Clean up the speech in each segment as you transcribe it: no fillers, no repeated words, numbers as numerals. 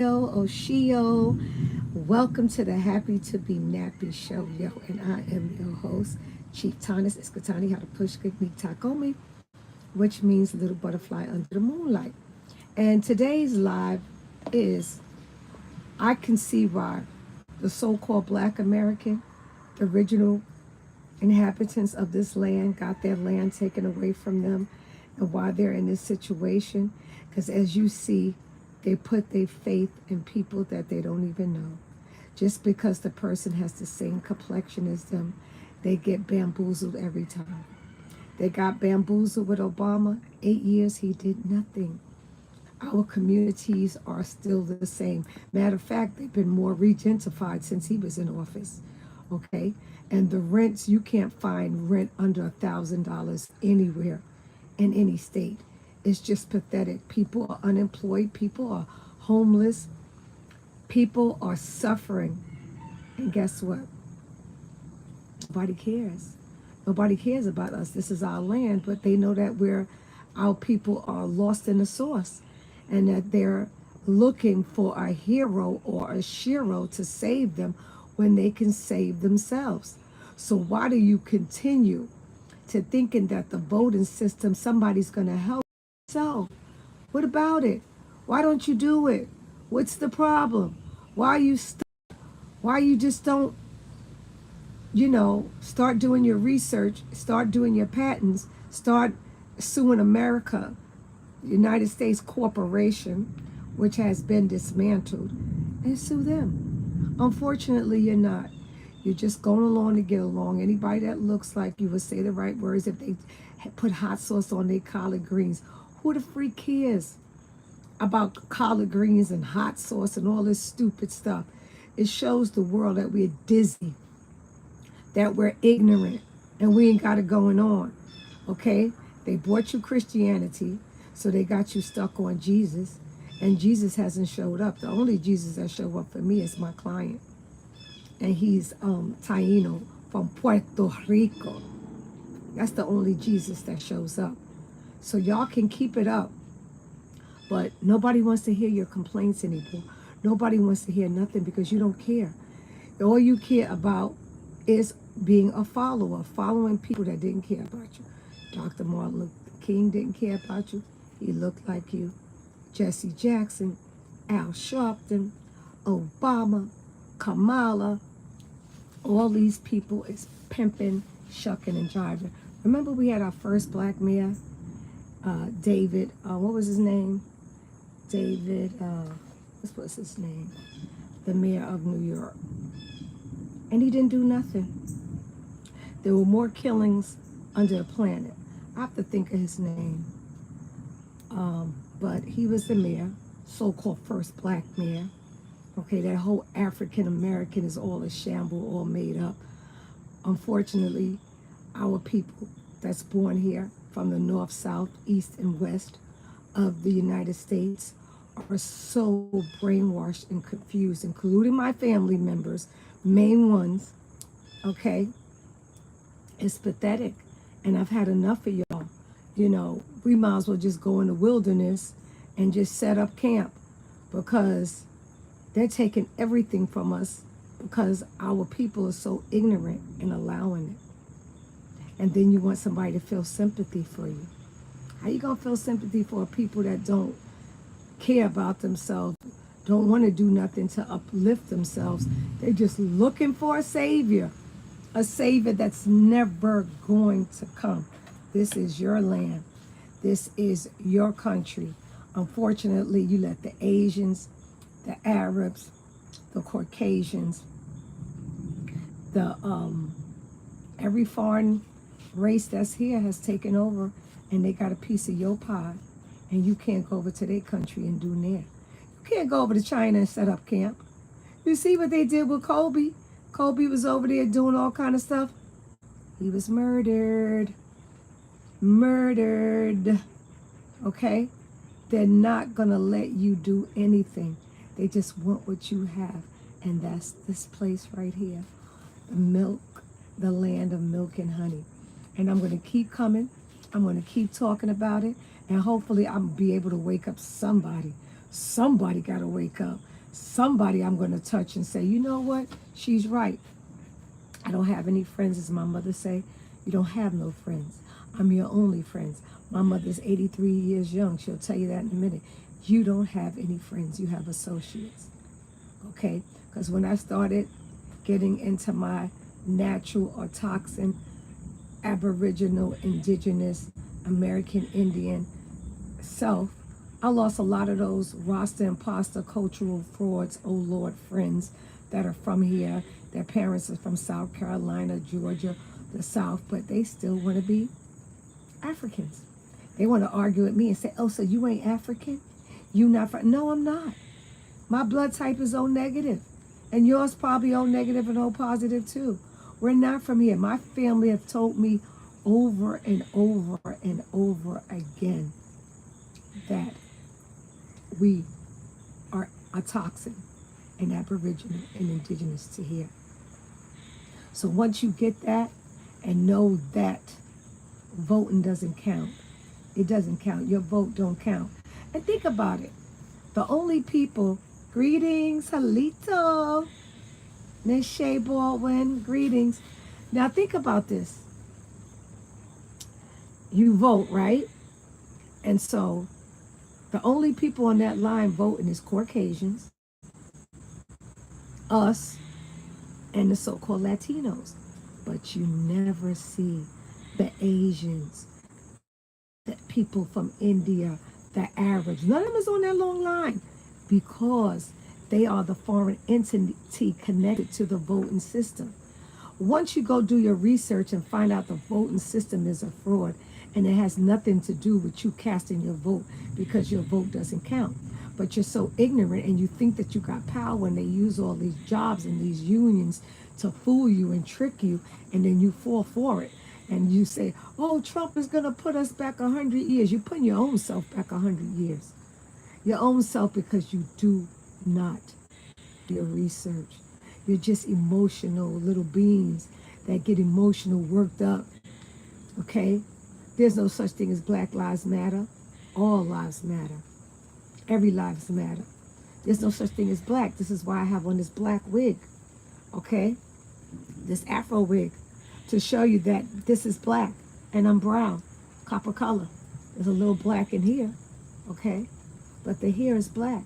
Oshio. Welcome to the Happy to Be Nappy Show, yo. And I am your host, Chieftainess Iskatani, how to push me takomi, which means little butterfly under the moonlight. And today's live is I can see why the so-called Black American, the original inhabitants of this land, got their land taken away from them and why they're in this situation. Because as you see, they put their faith in people that they don't even know. Just because the person has the same complexion as them, they get bamboozled every time. They got bamboozled with Obama. 8 years, he did nothing. Our communities are still the same. Matter of fact, they've been more regentified since he was in office. Okay? And the rents, you can't find rent under $1,000 anywhere in any state. It's just pathetic. People are unemployed. People are homeless. People are suffering. And guess what? Nobody cares. Nobody cares about us. This is our land, but they know that our people are lost in the source and that they're looking for a hero or a shero to save them when they can save themselves. So why do you continue to thinking that the voting system, somebody's going to help? So, what about it? Why don't you do it? What's the problem? Why you why you just don't, start doing your research, start doing your patents, start suing America, United States Corporation, which has been dismantled, and sue them. Unfortunately, you're not. You're just going along to get along. Anybody that looks like you would say the right words if they put hot sauce on their collard greens. Who the freak cares about collard greens and hot sauce and all this stupid stuff? It shows the world that we're dizzy, that we're ignorant, and we ain't got it going on, okay? They brought you Christianity, so they got you stuck on Jesus, and Jesus hasn't showed up. The only Jesus that showed up for me is my client, and he's Taino from Puerto Rico. That's the only Jesus that shows up. So y'all can keep it up, but nobody wants to hear your complaints anymore. Nobody wants to hear nothing because you don't care. All you care about is being a follower, following people that didn't care about you. Dr. Martin Luther King didn't care about you. He looked like you. Jesse Jackson, Al Sharpton, Obama, Kamala, all these people is pimping, shucking, and jiving. Remember we had our first black mayor? David, what was his name? David, what was his name? The mayor of New York. And he didn't do nothing. There were more killings under the planet. I have to think of his name. But he was the mayor, so-called first black mayor. Okay, that whole African American is all a shamble, all made up. Unfortunately, our people that's born here from the north, south, east, and west of the United States are so brainwashed and confused, including my family members, main ones, okay? It's pathetic, and I've had enough of y'all. We might as well just go in the wilderness and just set up camp because they're taking everything from us because our people are so ignorant and allowing it. And then you want somebody to feel sympathy for you. How you gonna feel sympathy for people that don't care about themselves, don't want to do nothing to uplift themselves? They're just looking for a savior that's never going to come. This is your land. This is your country. Unfortunately, you let the Asians, the Arabs, the Caucasians, the every foreign race that's here has taken over, and they got a piece of your pie, and you can't go over to their country and do there. You can't go over to China and set up camp. You see what they did with Kobe? Kobe was over there doing all kind of stuff. He was murdered. Okay? They're not gonna let you do anything. They just want what you have, and that's this place right here, the land of milk and honey. And I'm going to keep coming. I'm going to keep talking about it. And hopefully I'll be able to wake up somebody. Somebody got to wake up. somebody I'm going to touch and say, you know what? She's right. I don't have any friends, as my mother say. You don't have no friends. I'm your only friends. My mother's 83 years young. She'll tell you that in a minute. You don't have any friends. You have associates. Okay? Because when I started getting into my natural or toxin, Aboriginal, Indigenous, American Indian self, I lost a lot of those Rasta imposter cultural frauds, oh Lord, friends that are from here. Their parents are from South Carolina, Georgia, the South, but they still want to be Africans. They want to argue with me and say, oh, so you ain't African? You not from? No, I'm not. My blood type is O negative. And yours probably O negative and O positive too. We're not from here. My family have told me over and over and over again that we are a toxin and Aboriginal and Indigenous to here. So once you get that and know that voting doesn't count, it doesn't count. Your vote don't count. And think about it. The only people, greetings, Halito, Miss Shea Baldwin, greetings. Now think about this. You vote, right? And so the only people on that line voting is Caucasians, us, and the so-called Latinos. But you never see the Asians, the people from India, the Arabs. None of them is on that long line because they are the foreign entity connected to the voting system. Once you go do your research and find out the voting system is a fraud and it has nothing to do with you casting your vote because your vote doesn't count. But you're so ignorant and you think that you got power and they use all these jobs and these unions to fool you and trick you, and then you fall for it. And you say, oh, Trump is going to put us back 100 years. You're putting your own self back 100 years. Your own self, because you do not do your research. You're just emotional little beings that get emotional, worked up. Okay? There's no such thing as Black Lives Matter. All lives matter. Every lives matter. There's no such thing as black. This is why I have on this black wig. Okay? This Afro wig. To show you that this is black and I'm brown, copper color. There's a little black in here, okay? But the hair is black.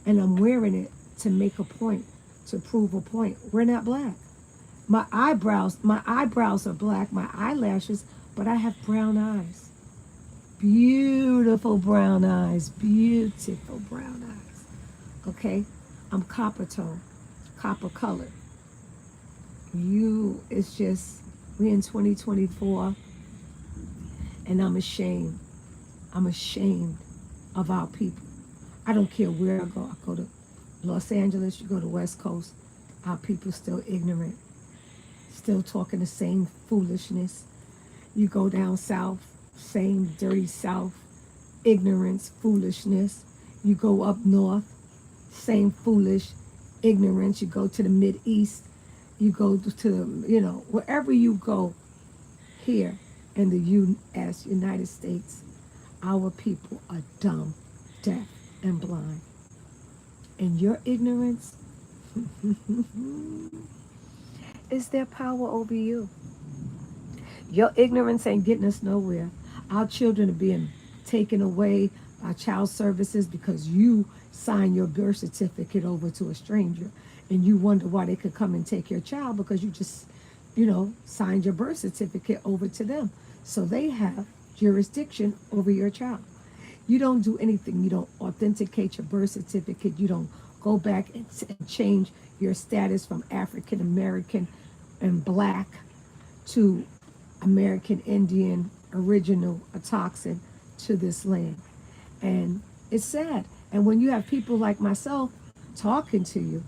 And I'm wearing it to make a point, to prove a point. We're not black. My eyebrows are black, my eyelashes, but I have brown eyes. Beautiful brown eyes, beautiful brown eyes, okay? I'm copper tone, copper color. It's just, we're in 2024, and I'm ashamed. I'm ashamed of our people. I don't care where I go. I go to Los Angeles, you go to West Coast, our people still ignorant, still talking the same foolishness. You go down south, same dirty south, ignorance, foolishness. You go up north, same foolish ignorance. You go to the Mid-East, you go to, wherever you go here in the U.S., United States, our people are dumb, deaf, and blind. And your ignorance is their power over you. Your ignorance ain't getting us nowhere. Our children are being taken away by child services because you signed your birth certificate over to a stranger. And you wonder why they could come and take your child because you just, signed your birth certificate over to them. So they have jurisdiction over your child. You don't do anything. You don't authenticate your birth certificate. You don't go back and change your status from African American and black to American Indian, original, a toxin to this land. And it's sad. And when you have people like myself talking to you,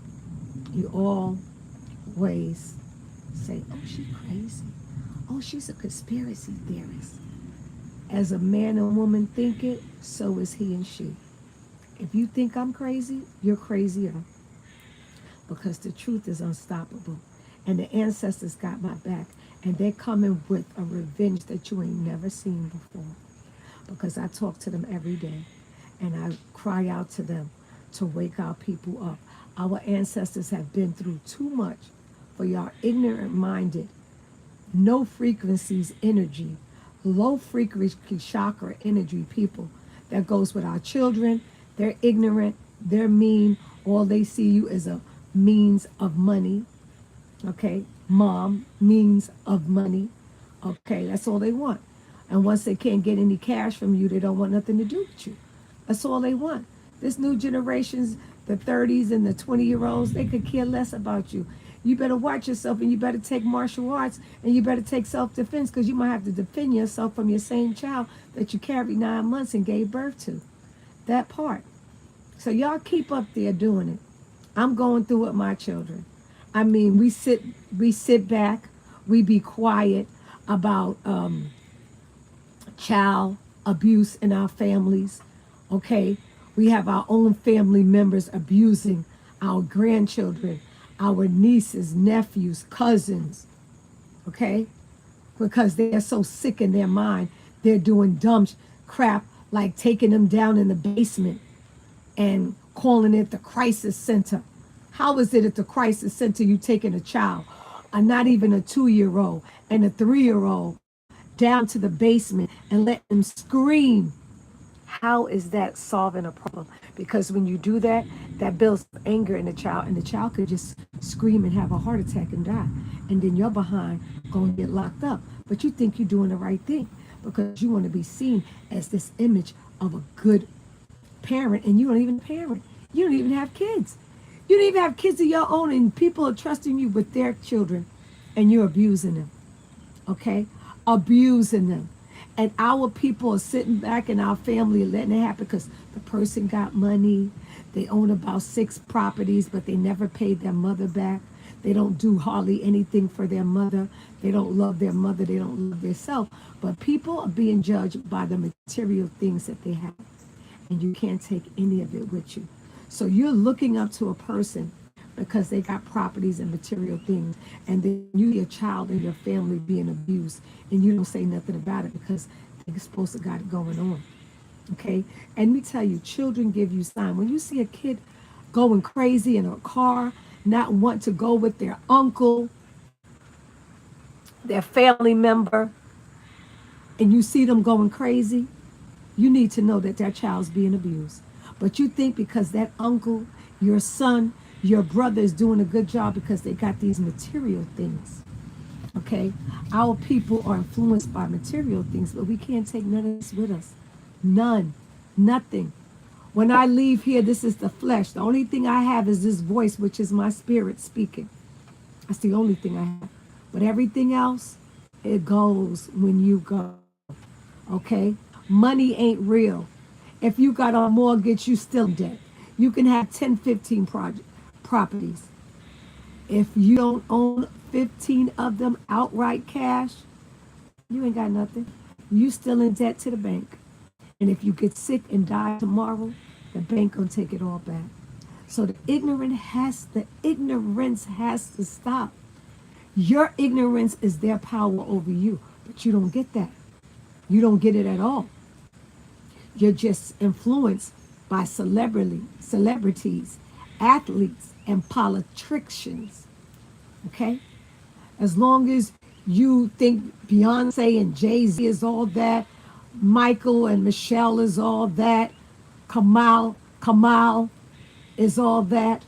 you always say, oh, she's crazy. Oh, she's a conspiracy theorist. As a man and woman think it, so is he and she. If you think I'm crazy, you're crazier. Because the truth is unstoppable. And the ancestors got my back. And they're coming with a revenge that you ain't never seen before. Because I talk to them every day. And I cry out to them to wake our people up. Our ancestors have been through too much for y'all ignorant-minded, no frequencies energy, low frequency chakra energy people that goes with our children. They're ignorant, they're mean, all they see you as a means of money. Okay, mom, means of money. Okay, that's all they want. And once they can't get any cash from you, they don't want nothing to do with you. That's all they want. This new generations, the 30s and the 20-year-olds, they could care less about you. You better watch yourself, and you better take martial arts, and you better take self-defense, because you might have to defend yourself from your same child that you carried 9 months and gave birth to. That part. So y'all keep up there doing it. I'm going through it with my children. I mean, we sit back, we be quiet about child abuse in our families. Okay, we have our own family members abusing our grandchildren, our nieces, nephews, cousins. Okay, because they're so sick in their mind, they're doing dumb crap like taking them down in the basement and calling it the crisis center. How is it at the crisis center you taking a child, not even a 2-year-old and a 3-year-old, down to the basement and let them scream? How is that solving a problem? Because when you do that, that builds anger in the child, and the child could just scream and have a heart attack and die. And then you're behind going to get locked up. But you think you're doing the right thing because you want to be seen as this image of a good parent, and you don't even parent. You don't even have kids. You don't even have kids of your own, and people are trusting you with their children, and you're abusing them. Okay? Abusing them. And our people are sitting back in our family letting it happen because the person got money. They own about 6 properties, but they never paid their mother back. They don't do hardly anything for their mother. They don't love their mother. They don't love themselves. But people are being judged by the material things that they have. And you can't take any of it with you. So you're looking up to a person because they got properties and material things, and then you, your child and your family being abused, and you don't say nothing about it because they're supposed to got it going on. Okay? And let me tell you, children give you sign. When you see a kid going crazy in a car, not want to go with their uncle, their family member, and you see them going crazy, you need to know that that child's being abused. But you think because that uncle, your son, your brother is doing a good job because they got these material things. Okay? Our people are influenced by material things, but we can't take none of this with us. None. Nothing. When I leave here, this is the flesh. The only thing I have is this voice, which is my spirit speaking. That's the only thing I have. But everything else, it goes when you go. Okay? Money ain't real. If you got a mortgage, you still in debt. You can have 10, 15 properties. If you don't own 15 of them outright cash, you ain't got nothing. You still in debt to the bank. And if you get sick and die tomorrow, the bank gonna take it all back. So the ignorance has to stop. Your ignorance is their power over you, but you don't get that. You don't get it at all. You're just influenced by celebrities, athletes, and politicians. Okay? As long as you think Beyonce and Jay-Z is all that, Michael and Michelle is all that, Kamal is all that,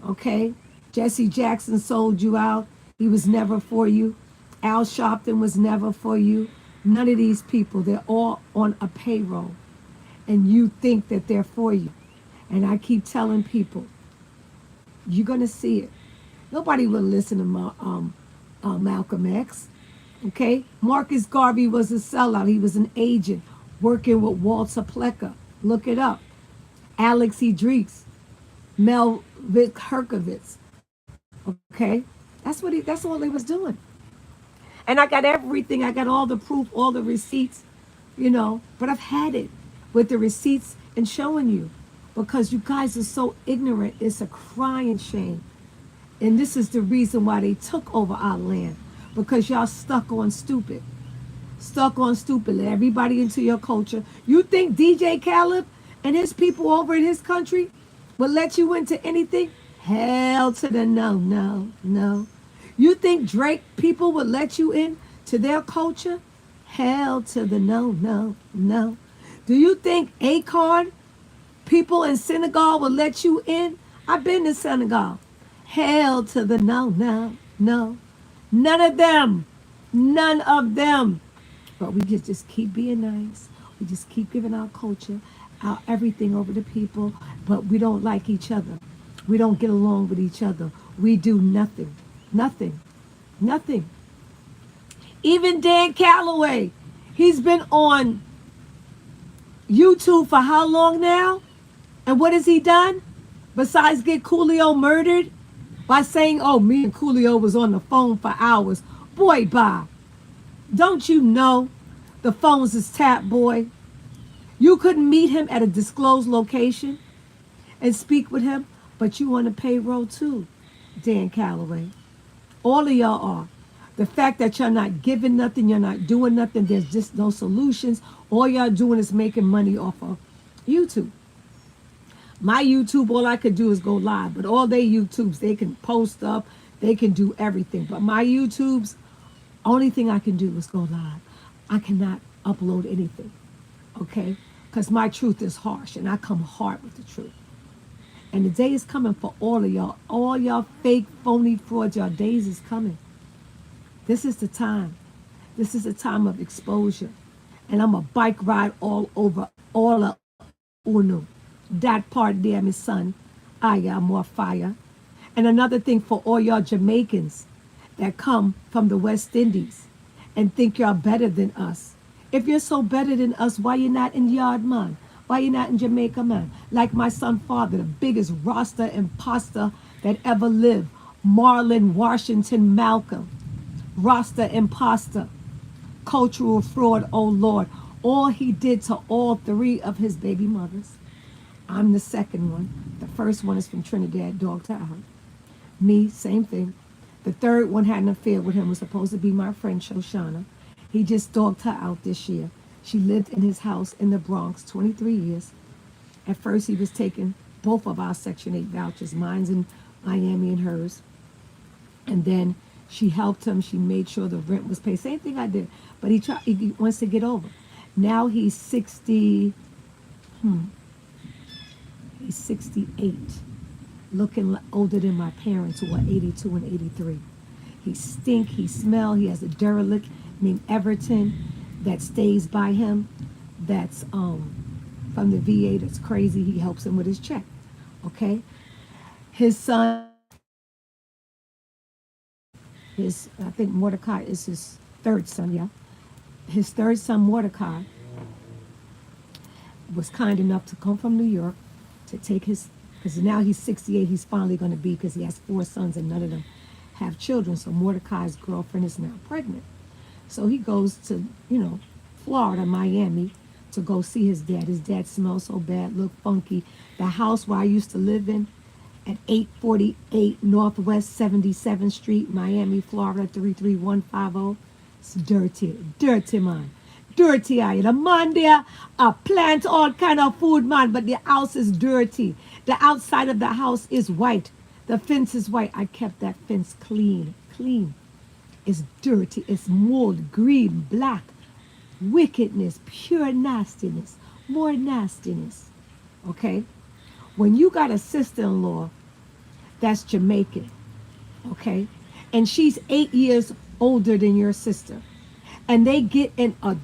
okay? Jesse Jackson sold you out. He was never for you. Al Sharpton was never for you. None of these people, they're all on a payroll. And you think that they're for you. And I keep telling people, you're going to see it. Nobody will listen to Malcolm X. Okay? Marcus Garvey was a sellout. He was an agent working with Walter Plecker. Look it up. Alex Hedrick's, Mel Vick Herkovitz. Okay? That's all they was doing. And I got everything. I got all the proof, all the receipts, but I've had it with the receipts and showing you, because you guys are so ignorant. It's a crying shame. And this is the reason why they took over our land, because y'all stuck on stupid. Let everybody into your culture. You think DJ Khaled and his people over in his country would let you into anything? Hell to the no, no, no. You think Drake people would let you in to their culture? Hell to the no, no, no. Do you think Akon people in Senegal will let you in? I've been to Senegal. Hell to the no, no, no. None of them. None of them. But we just keep being nice. We just keep giving our culture, our everything over to people. But we don't like each other. We don't get along with each other. We do nothing. Nothing. Nothing. Even Dan Calloway, he's been on YouTube for how long now? And what has he done? Besides get Coolio murdered by saying, oh, me and Coolio was on the phone for hours. Boy, bye. Don't you know the phones is tapped, boy? You couldn't meet him at a disclosed location and speak with him, but you on the payroll too, Dan Calloway. All of y'all are. The fact that you're not giving nothing, you're not doing nothing, there's just no solutions. All y'all doing is making money off of YouTube. My YouTube, all I could do is go live, but all they YouTubes, they can post up, they can do everything. But my YouTubes, only thing I can do is go live. I cannot upload anything, okay? Because my truth is harsh, and I come hard with the truth. And the day is coming for all of y'all. All y'all fake, phony frauds, y'all days is coming. This is the time. This is the time of exposure. And I'm a bike ride all over all of Unu. That part there, my son. I got more fire. And another thing for all y'all Jamaicans that come from the West Indies and think y'all better than us. If you're so better than us, why you not in Yard, man? Why you not in Jamaica, man? Like my son father, the biggest Rasta imposter that ever lived. Marlon Washington Malcolm. Rasta imposter. Cultural fraud, oh Lord. All he did to all three of his baby mothers. I'm the second one. The first one is from Trinidad, dog to out. Me, same thing. The third one had an affair with him, was supposed to be my friend Shoshana. He just dogged her out this year. She lived in his house in the Bronx 23 years. At first he was taking both of our Section 8 vouchers, mine's in Miami and hers. And then she helped him. She made sure the rent was paid. Same thing I did. But he wants to get over. Now he's 60, he's 68. Looking older than my parents who are 82 and 83. He stink, he smell, he has a derelict named Everton that stays by him. That's from the VA, that's crazy. He helps him with his check. Okay? His son, I think Mordecai is his third son, yeah. His third son, Mordecai, was kind enough to come from New York to take his, because now he's 68, he's finally going to be, because he has 4 sons and none of them have children. So Mordecai's girlfriend is now pregnant. So he goes to, Florida, Miami, to go see his dad. His dad smells so bad, look funky. The house where I used to live in at 848 Northwest 77th Street, Miami, Florida, 33150. It's dirty, dirty, man. Dirty, I. The man there, plant all kind of food, man, but the house is dirty. The outside of the house is white. The fence is white. I kept that fence clean. It's dirty. It's mold, green, black. Wickedness, pure nastiness, more nastiness. Okay? When you got a sister-in-law that's Jamaican, okay, and she's 8 years older than your sister, and they get in an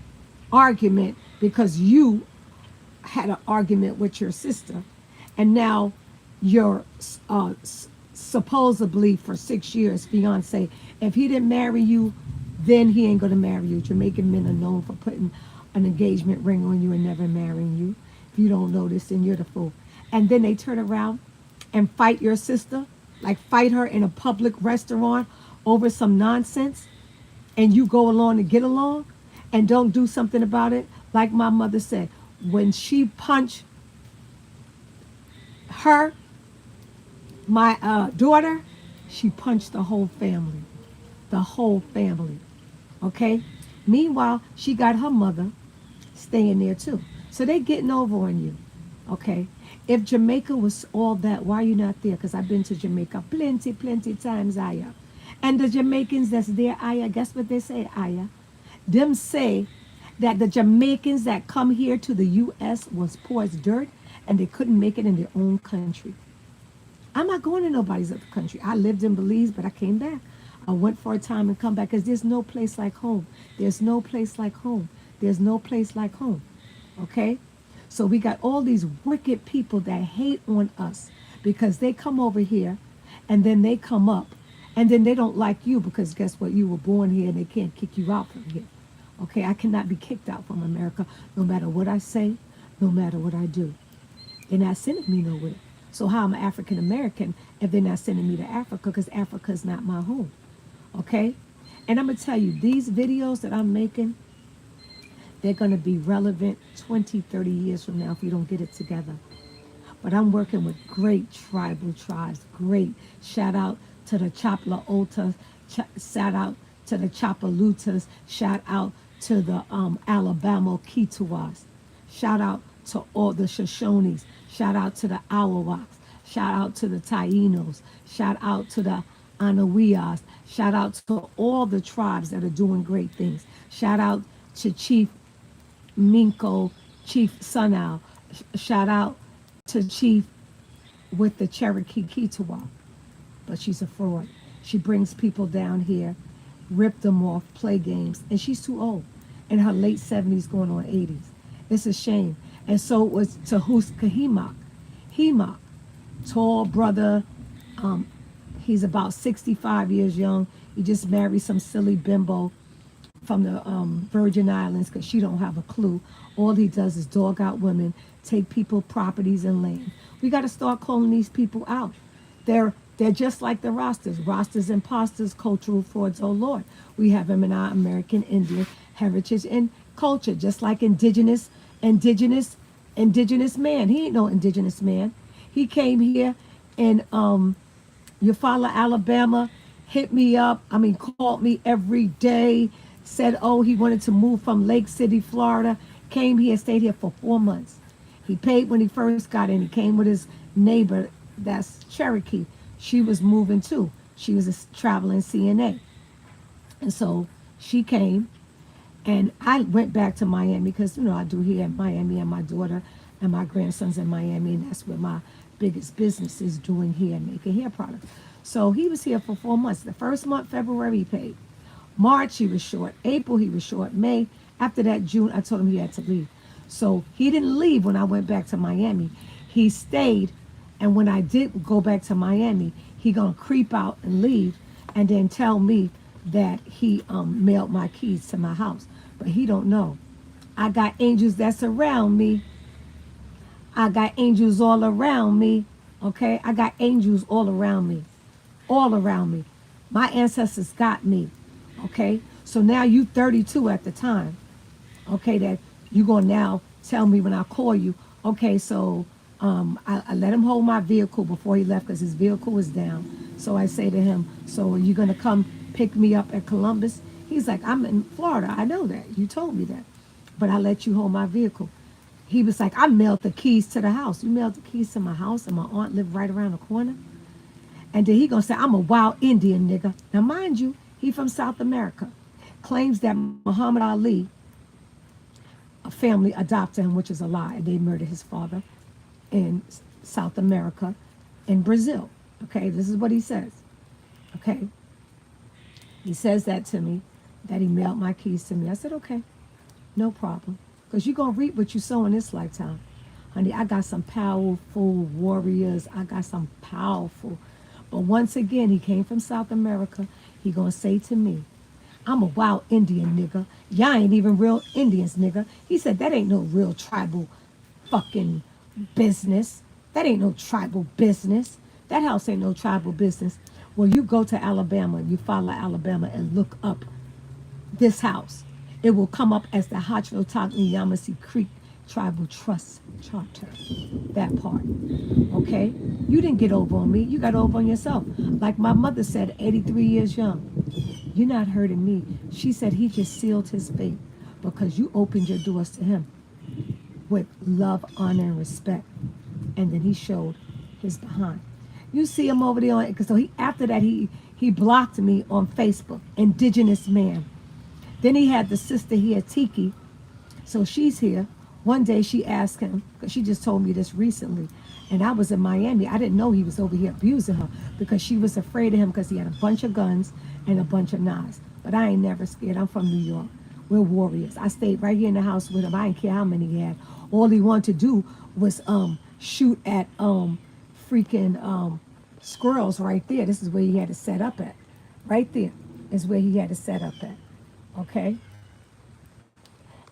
argument because you had an argument with your sister, and now your supposedly for 6 years fiance, if he didn't marry you, then he ain't going to marry you. Jamaican men are known for putting an engagement ring on you and never marrying you. If you don't know this, then you're the fool. And then they turn around and fight your sister, like fight her in a public restaurant over some nonsense, and you go along to get along and don't do something about it. Like my mother said, when she punched her, my daughter, she punched the whole family. The whole family. Okay? Meanwhile, she got her mother staying there too. So they getting over on you. Okay. If Jamaica was all that, why are you not there? Because I've been to Jamaica plenty times, Aya. And the Jamaicans that's there, Aya, guess what they say, Aya? Them say that the Jamaicans that come here to the U.S. was poor as dirt and they couldn't make it in their own country. I'm not going to nobody's other country. I lived in Belize, but I came back. I went for a time and come back because there's no place like home. There's no place like home. There's no place like home. Okay? So we got all these wicked people that hate on us because they come over here and then they come up and then they don't like you because guess what? You were born here and they can't kick you out from here. Okay? I cannot be kicked out from America no matter what I say, no matter what I do. They're not sending me nowhere. So how am I African American if they're not sending me to Africa because Africa is not my home? Okay? And I'm going to tell you, these videos that I'm making, they're going to be relevant 20, 30 years from now if you don't get it together. But I'm working with great tribal tribes. Great. Shout out to the Chapla shout out to the Chapalutas. Shout out to the Alabama Kituas. Shout out to all the Shoshones. Shout out to the Awawaks. Shout out to the Tainos. Shout out to the Anawias. Shout out to all the tribes that are doing great things. Shout out to Chief Minko, Chief Sunal. Shout out to Chief with the Cherokee Kituwa. But she's a fraud. She brings people down here, rip them off, play games, and she's too old. In her late 70s going on 80s. It's a shame. And so it was Tahuska Hemak. Hemak, tall brother. He's about 65 years young. He just married some silly bimbo from the Virgin Islands because she don't have a clue. All he does is dog out women, take people properties and land. We got to start calling these people out. They're just like the Rastas. Rastas, imposters, cultural frauds, oh Lord. We have them in our American Indian heritage and culture, just like indigenous man. He ain't no indigenous man. He came here in Eufaula, Alabama, hit me up. Called me every day, said, oh, he wanted to move from Lake City, Florida. Came here, stayed here for 4 months. He paid when he first got in. He came with his neighbor, that's Cherokee. She was moving too. She was a traveling CNA. And so she came, and I went back to Miami because, I do here in Miami, and my daughter and my grandson's in Miami, and that's where my biggest business is, doing hair, making hair products. So he was here for 4 months. The first month, February, he paid. March, he was short. April, he was short. May, after that, June, I told him he had to leave. So he didn't leave when I went back to Miami. He stayed, and when I did go back to Miami, he gonna creep out and leave and then tell me that he mailed my keys to my house. But he don't know. I got angels that surround me. I got angels all around me. Okay? I got angels all around me. All around me. My ancestors got me. Okay? So now you 32 at the time. Okay, that you gonna now tell me when I call you, okay, so I let him hold my vehicle before he left because his vehicle was down. So I say to him, so are you gonna come pick me up at Columbus? He's like, I'm in Florida. I know that. You told me that. But I let you hold my vehicle. He was like, I mailed the keys to the house. You mailed the keys to my house and my aunt lived right around the corner? And then he gonna say, I'm a wild Indian nigga. Now mind you, he from South America. Claims that Muhammad Ali, a family adopted him, which is a lie. They murdered his father in South America, in Brazil. Okay, this is what he says. Okay, he says that to me, that he mailed my keys to me. I said, okay, no problem. Because you're going to reap what you sow in this lifetime. Honey, I got some powerful warriors. I got some powerful. But once again, he came from South America. He going to say to me, I'm a wild Indian nigga. Y'all ain't even real Indians, nigga. He said, that ain't no real tribal fucking business. That ain't no tribal business. That house ain't no tribal business. Well, you go to Alabama, you follow Alabama and look up this house. It will come up as the Hachinotakni Yamasee Creek Tribal Trust Charter. That part. Okay? You didn't get over on me. You got over on yourself. Like my mother said, 83 years young. You're not hurting me. She said he just sealed his fate because you opened your doors to him. with love, honor, and respect. And then he showed his behind. You see him over there on, so he, after that, he blocked me on Facebook, Indigenous man. Then he had the sister here, Tiki. So she's here. One day she asked him, because she just told me this recently, and I was in Miami. I didn't know he was over here abusing her because she was afraid of him because he had a bunch of guns and a bunch of knives. But I ain't never scared. I'm from New York. We're warriors. I stayed right here in the house with him. I didn't care how many he had. All he wanted to do was shoot at freaking squirrels right there. This is where he had to set up at. Right there is where he had to set up at. Okay?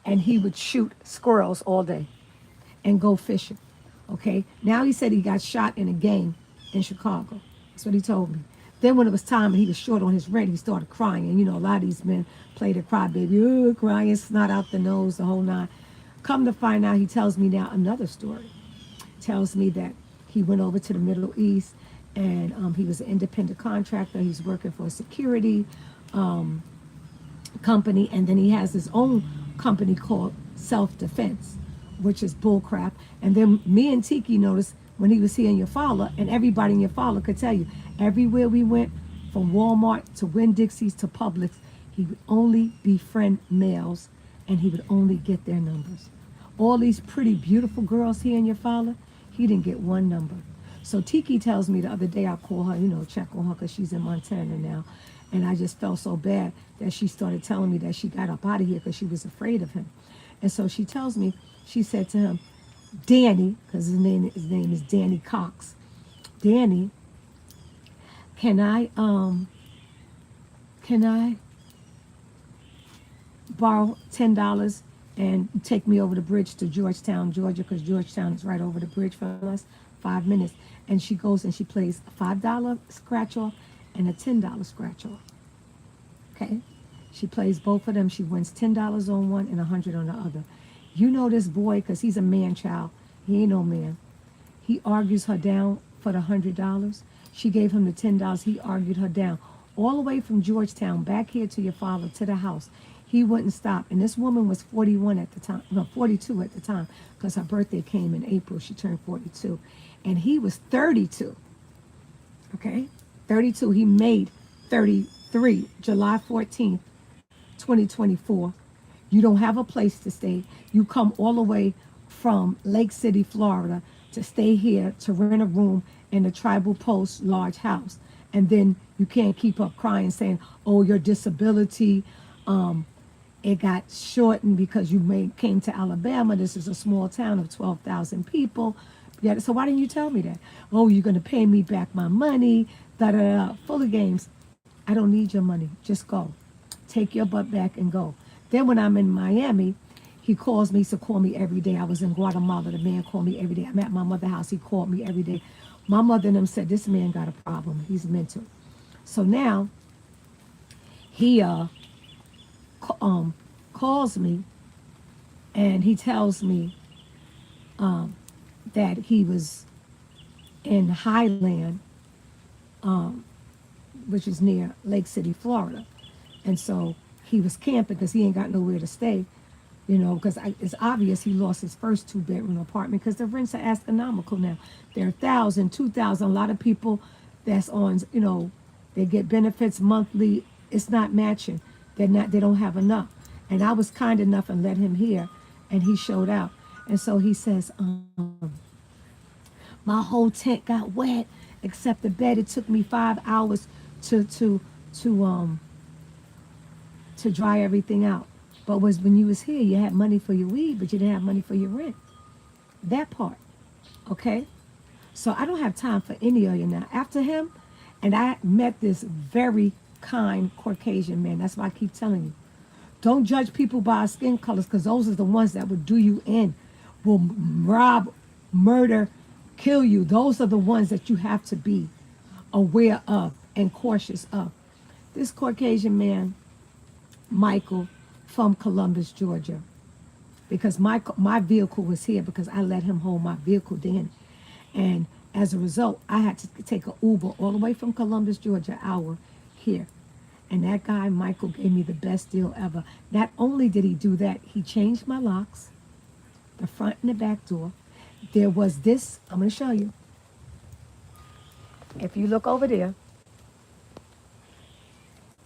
And he would shoot squirrels all day and go fishing. Okay? Now he said he got shot in a game in Chicago. That's what he told me. Then when it was time and he was short on his rent, he started crying. And you know, a lot of these men play the crybaby, crying, snot out the nose, the whole nine. Come to find out, he tells me now another story. Tells me that he went over to the Middle East and he was an independent contractor. He's working for a security company, and then he has his own company called Self-Defense, which is bullcrap. And then me and Tiki noticed when he was here in Eufaula, and everybody in Eufaula could tell you, everywhere we went, from Walmart to Winn-Dixie's to Publix, he would only befriend males, and he would only get their numbers. All these pretty, beautiful girls here in Eufaula, he didn't get one number. So Tiki tells me the other day, I call her, you know, check on her because she's in Montana now. And I just felt so bad that she started telling me that she got up out of here because she was afraid of him. And so she tells me, she said to him, Danny, because his name is Danny Cox. Danny, can I borrow $10 and take me over the bridge to Georgetown, Georgia, because Georgetown is right over the bridge from us, 5 minutes. And she goes and she plays a $5 scratch off and a $10 scratch off. Okay? She plays both of them. She wins $10 on one and $100 on the other. You know this boy, because he's a man child. He ain't no man. He argues her down for the $100. She gave him the $10. He argued her down all the way from Georgetown back here to your father to the house. He wouldn't stop. And this woman was 41 at the time, no, 42 at the time, because her birthday came in April. She turned 42. And he was 32. Okay? 32. He made 33, July 14th, 2024. You don't have a place to stay. You come all the way from Lake City, Florida, to stay here to rent a room in a Tribal Post large house. And then you can't keep up crying saying, oh, your disability, it got shortened because you came to Alabama. This is a small town of 12,000 people. Yeah, so why didn't you tell me that? Oh, you're going to pay me back my money, da-da-da, full of games. I don't need your money. Just go. Take your butt back and go. Then when I'm in Miami, he calls me, so call me every day. I was in Guatemala. The man called me every day. I'm at my mother's house. He called me every day. My mother and them said, this man got a problem. He's mental. So now he calls me and he tells me that he was in Highland, which is near Lake City, Florida. And so he was camping because he ain't got nowhere to stay, you know, because it's obvious he lost his first 2-bedroom apartment because the rents are astronomical now. They're $1,000, $2,000. A lot of people that's on, you know, they get benefits monthly. It's not matching. They don't have enough. And I was kind enough and let him hear, and he showed out. And so he says, my whole tent got wet except the bed. It took me 5 hours to dry everything out. But was when you was here, you had money for your weed, but you didn't have money for your rent. That part, okay? So I don't have time for any of you now. After him, and I met this very kind Caucasian man. That's why I keep telling you. Don't judge people by skin colors, because those are the ones that will do you in, will rob, murder, kill you. Those are the ones that you have to be aware of and cautious of. This Caucasian man, Michael, from Columbus, Georgia, because my vehicle was here because I let him hold my vehicle then. And as a result, I had to take an Uber all the way from Columbus, Georgia, hour here. And that guy, Michael, gave me the best deal ever. Not only did he do that, he changed my locks. the front and the back door. There was this, I'm going to show you. If you look over there,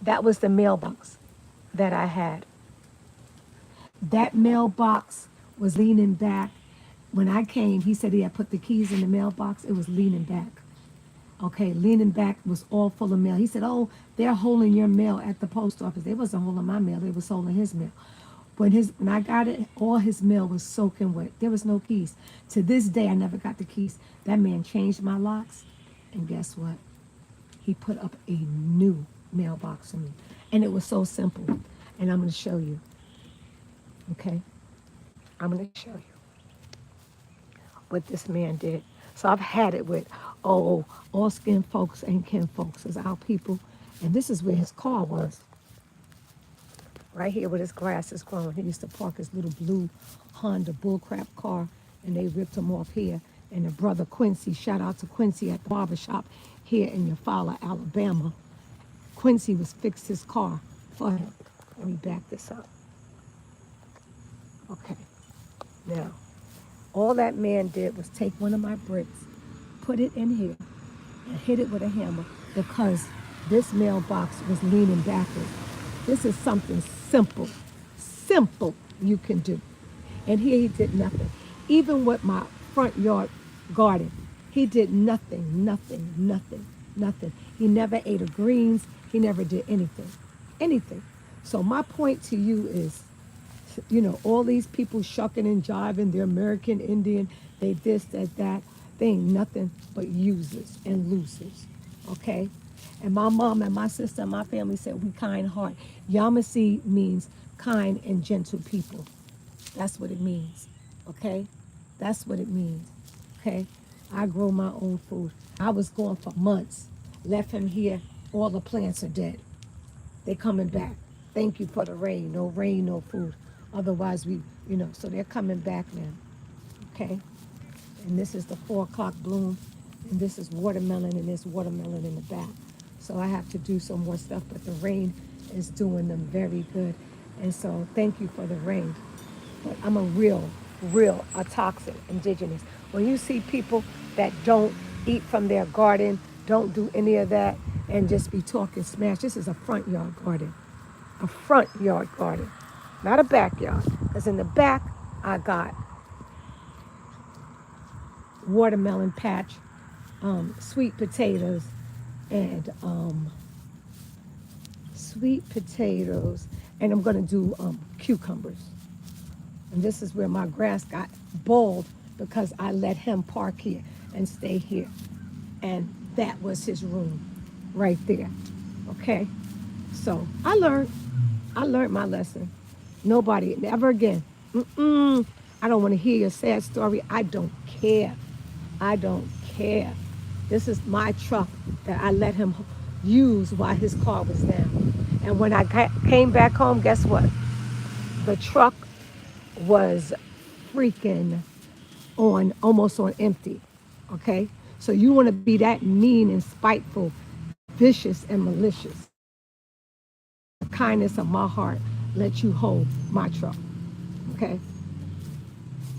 that was the mailbox that I had. That mailbox was leaning back. When I came, he said he had put the keys in the mailbox. It was leaning back. Okay, leaning back was all full of mail. He said, oh, they're holding your mail at the post office. They wasn't holding my mail. They was holding his mail. When I got it, all his mail was soaking wet. There was no keys. To this day, I never got the keys. That man changed my locks. And guess what? He put up a new mailbox for me. And it was so simple. And I'm going to show you. Okay? I'm going to show you what this man did. So I've had it with, all skin folks and kin folks is our people. And this is where his car was. Right here where his grass is growing. He used to park his little blue Honda bullcrap car, and they ripped him off here. And the brother Quincy, shout out to Quincy at the barbershop here in Eufaula, Alabama. Quincy was fixed his car for him. Let me back this up. Okay. Now, all that man did was take one of my bricks, put it in here, and hit it with a hammer because this mailbox was leaning backwards. This is something simple you can do. And here he did nothing. Even with my front yard garden, he did nothing. He never ate of greens. He never did anything. So my point to you is, all these people shucking and jiving, they're American Indian, they this, that, they ain't nothing but users and losers, okay? And my mom and my sister and my family said we kind heart. Yamasee means kind and gentle people. That's what it means, okay? That's what it means, okay? I grow my own food. I was gone for months. Left him here. All the plants are dead. They coming back. Thank you for the rain. No rain, no food. Otherwise, so they're coming back now, okay? And this is the 4 o'clock bloom. And this is watermelon, and there's watermelon in the back. So I have to do some more stuff, but the rain is doing them very good. And so thank you for the rain. But I'm a real toxic indigenous. When you see people that don't eat from their garden, don't do any of that, and just be talking smash, this is a front yard garden. A front yard garden, not a backyard. Because in the back, I got watermelon patch, sweet potatoes, and I'm going to do cucumbers. And this is where my grass got bald because I let him park here and stay here. And that was his room right there, okay? So I learned my lesson. Nobody, never again. I don't want to hear your sad story. I don't care. This is my truck that I let him use while his car was down. And when I came back home, guess what? The truck was freaking almost on empty, okay? So you want to be that mean and spiteful, vicious and malicious. The kindness of my heart let you hold my truck, okay?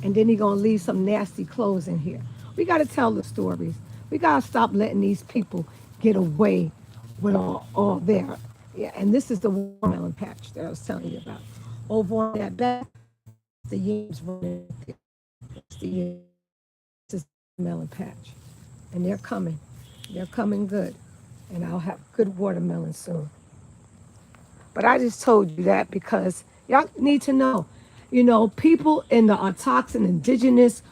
And then he gonna leave some nasty clothes in here. We gotta tell the stories. We gotta stop letting these people get away with all their, yeah. And this is the watermelon patch that I was telling you about. Over on that back, the yams running. It's the yams. This is the melon patch, and they're coming. They're coming good, and I'll have good watermelon soon. But I just told you that because y'all need to know. People in the autochthon, indigenous,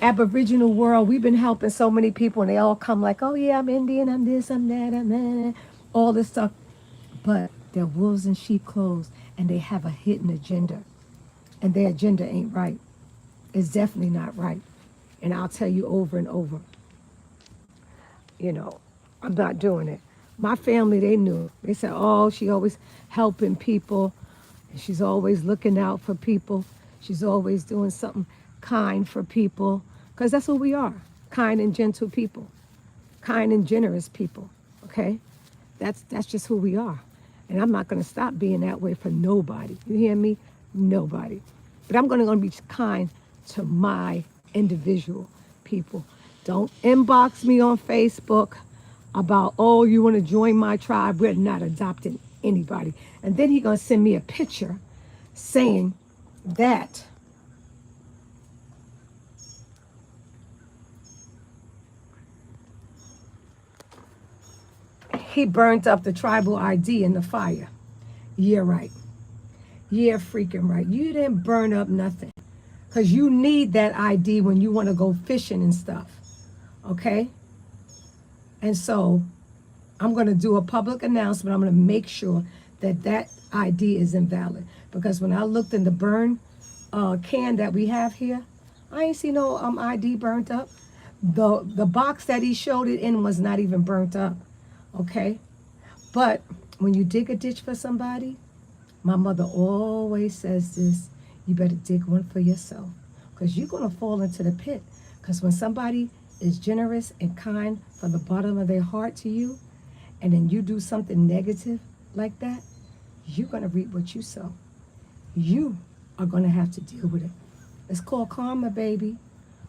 aboriginal world, we've been helping so many people, and they all come like, oh yeah, I'm Indian, I'm this, I'm that, I'm that, all this stuff. But they're wolves in sheep clothes, and they have a hidden agenda. And their agenda ain't right. It's definitely not right. And I'll tell you over and over, I'm not doing it. My family, they knew. They said, oh, she always helping people. And she's always looking out for people. She's always doing something kind for people. Because that's who we are. Kind and gentle people. Kind and generous people. Okay? That's just who we are. And I'm not going to stop being that way for nobody. You hear me? Nobody. But I'm going to be kind to my individual people. Don't inbox me on Facebook about, oh, you want to join my tribe. We're not adopting anybody. And then he's going to send me a picture saying that he burnt up the tribal ID in the fire. Yeah, right. Yeah, freaking right. You didn't burn up nothing. Because you need that ID when you want to go fishing and stuff. Okay? And so I'm going to do a public announcement. I'm going to make sure that that ID is invalid. Because when I looked in the burn can that we have here, I ain't see no ID burnt up. The box that he showed it in was not even burnt up. Okay? But when you dig a ditch for somebody, my mother always says this, you better dig one for yourself. Because you're going to fall into the pit. Because when somebody is generous and kind from the bottom of their heart to you, and then you do something negative like that, you're going to reap what you sow. You are going to have to deal with it. It's called karma, baby.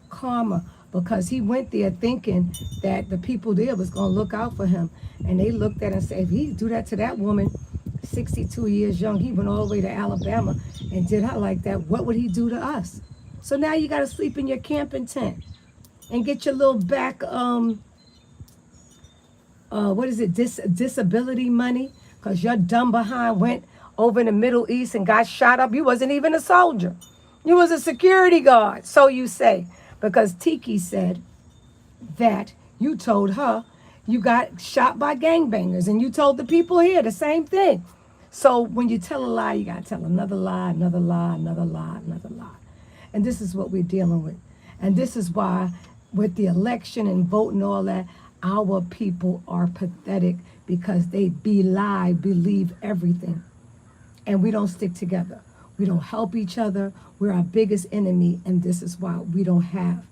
Karma. Because he went there thinking that the people there was going to look out for him. And they looked at him and said, if he do that to that woman, 62 years young, he went all the way to Alabama and did her like that, what would he do to us? So now you got to sleep in your camping tent and get your little back, disability money, because your dumb behind went over in the Middle East and got shot up. You wasn't even a soldier. You was a security guard, so you say. Because Tiki said that you told her you got shot by gangbangers, and you told the people here the same thing. So when you tell a lie, you got to tell another lie, another lie, another lie, another lie. And this is what we're dealing with. And this is why with the election and voting and all that, our people are pathetic because they believe everything. And we don't stick together. We don't help each other. We're our biggest enemy. And this is why we don't have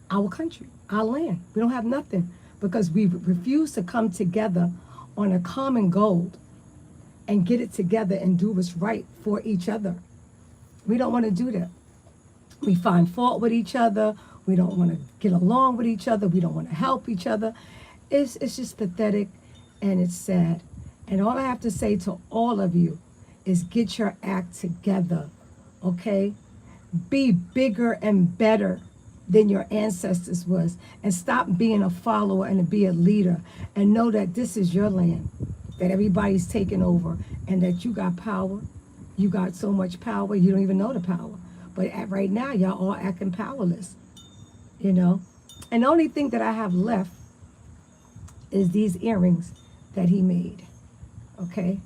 our country, our land. We don't have nothing because we refuse to come together on a common goal and get it together and do what's right for each other. We don't want to do that. We find fault with each other. We don't want to get along with each other. We don't want to help each other. It's just pathetic and it's sad. And all I have to say to all of you is get your act together, okay? Be bigger and better than your ancestors was, and stop being a follower and be a leader, and know that this is your land, that everybody's taking over, and that you got power. You got so much power, you don't even know the power. But right now, y'all all acting powerless, you know? And the only thing that I have left is these earrings that he made, okay?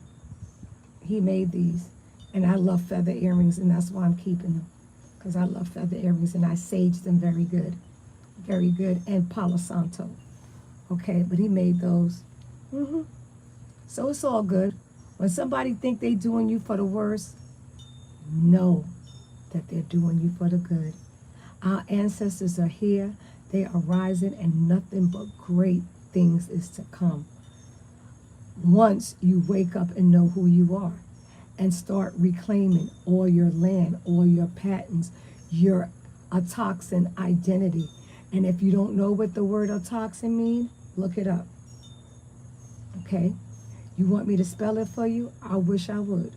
He made these, and I love feather earrings, and that's why I'm keeping them, because I love feather earrings, and I sage them very good, and Palo Santo, okay? But he made those. So it's all good. When somebody think they doing you for the worst, know that they're doing you for the good. Our ancestors are here. They are rising, and nothing but great things is to come. Once you wake up and know who you are and start reclaiming all your land, all your patents, your autoxin identity. And if you don't know what the word autoxin means, look it up. Okay? You want me to spell it for you? I wish I would.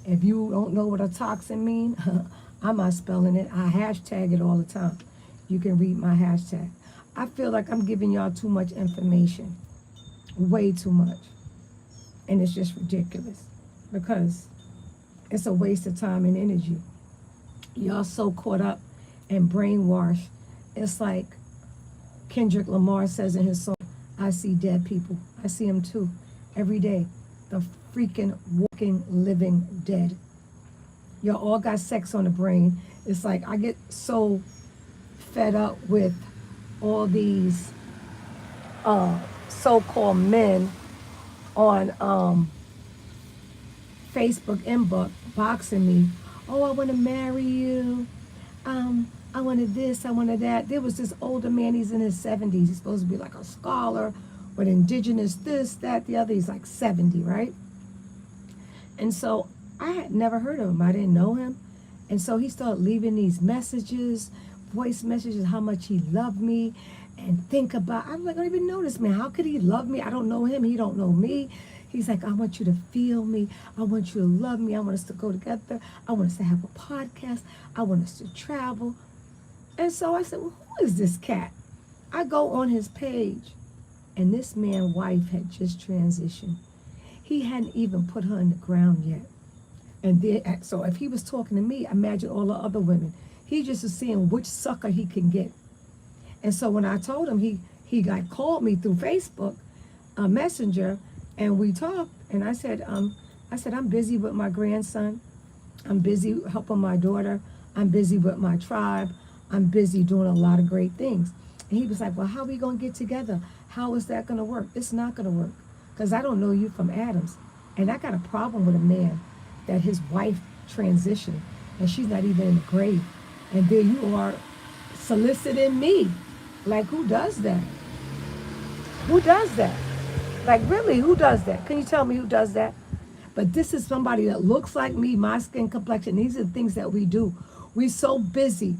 If you don't know what autoxin means, I'm not spelling it. I hashtag it all the time. You can read my hashtag. I feel like I'm giving y'all too much information. Way too much. And it's just ridiculous because it's a waste of time and energy. Y'all so caught up and brainwashed. It's like Kendrick Lamar says in his song, I see dead people. I see them too, every day. The freaking walking, living dead. Y'all all got sex on the brain. It's like I get so fed up with all these so-called men on Facebook inboxing me. Oh, I want to marry you. I wanted this, I wanted that. There was this older man, he's in his 70s. He's supposed to be like a scholar with indigenous this, that, the other. He's like 70, right? And so I had never heard of him. I didn't know him. And so he started leaving these messages, voice messages, how much he loved me. And think about, I'm like, I don't even know this man. How could he love me? I don't know him. He don't know me. He's like, I want you to feel me. I want you to love me. I want us to go together. I want us to have a podcast. I want us to travel. And so I said, well, who is this cat? I go on his page, and this man's wife had just transitioned. He hadn't even put her in the ground yet. And then, so if he was talking to me, imagine all the other women. He just was seeing which sucker he can get. And so when I told him, he got called me through Facebook Messenger, and we talked. And I said, I'm busy with my grandson. I'm busy helping my daughter. I'm busy with my tribe. I'm busy doing a lot of great things. And he was like, well, how are we going to get together? How is that going to work? It's not going to work because I don't know you from Adams. And I got a problem with a man that his wife transitioned and she's not even in the grave. And there you are soliciting me. Like, who does that? Who does that? Like, really, who does that? Can you tell me who does that? But this is somebody that looks like me, my skin complexion. These are the things that we do. We're so busy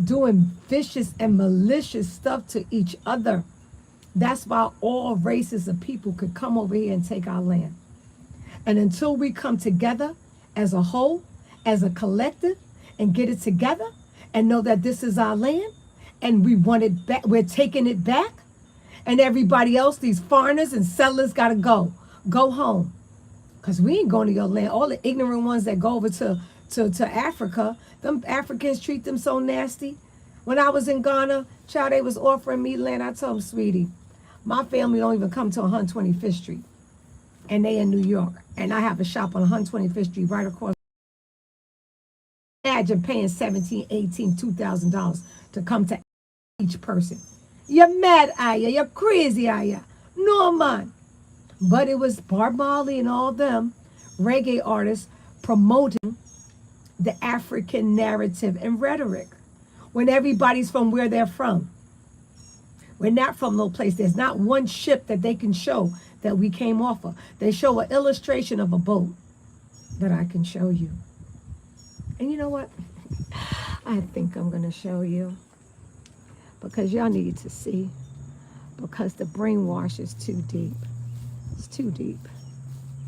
doing vicious and malicious stuff to each other. That's why all races of people could come over here and take our land. And until we come together as a whole, as a collective, and get it together and know that this is our land and we want it back, we're taking it back, and everybody else, these foreigners and settlers, got to go home. Because we ain't going to your land. All the ignorant ones that go over to Africa, them Africans treat them so nasty. When I was in Ghana, child, they was offering me land. I told them, sweetie, my family don't even come to 125th Street. And they in New York. And I have a shop on 125th Street right across. Imagine paying $17, $18, $2,000 to come to each person. You're mad, Aya. You're crazy, Aya. No, man. But it was Bob Marley and all them reggae artists promoting the African narrative and rhetoric when everybody's from where they're from. We're not from no place. There's not one ship that they can show that we came off of. They show an illustration of a boat that I can show you. And you know what? I think I'm going to show you because y'all need to see, because the brainwash is too deep. It's too deep.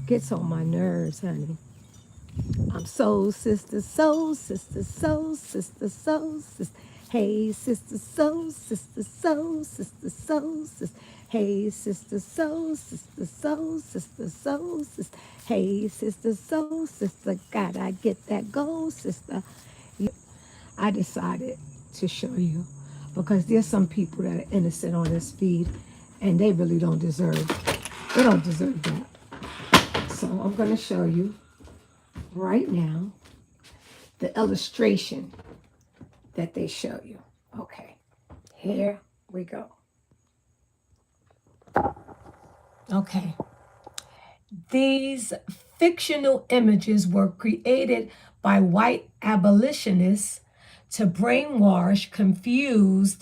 Gets on my nerves, honey. I'm soul sister, soul sister, soul sister, soul sister. Hey, sister, soul sister, soul sister, soul sister. Hey, sister, soul sister, soul sister, soul sister. Hey, sister, soul sister, gotta get that gold, sister. I decided to show you because there's some people that are innocent on this feed and they really don't deserve. They don't deserve that. So I'm going to show you right now the illustration that they show you. Okay, here we go. Okay. These fictional images were created by white abolitionists to brainwash, confuse,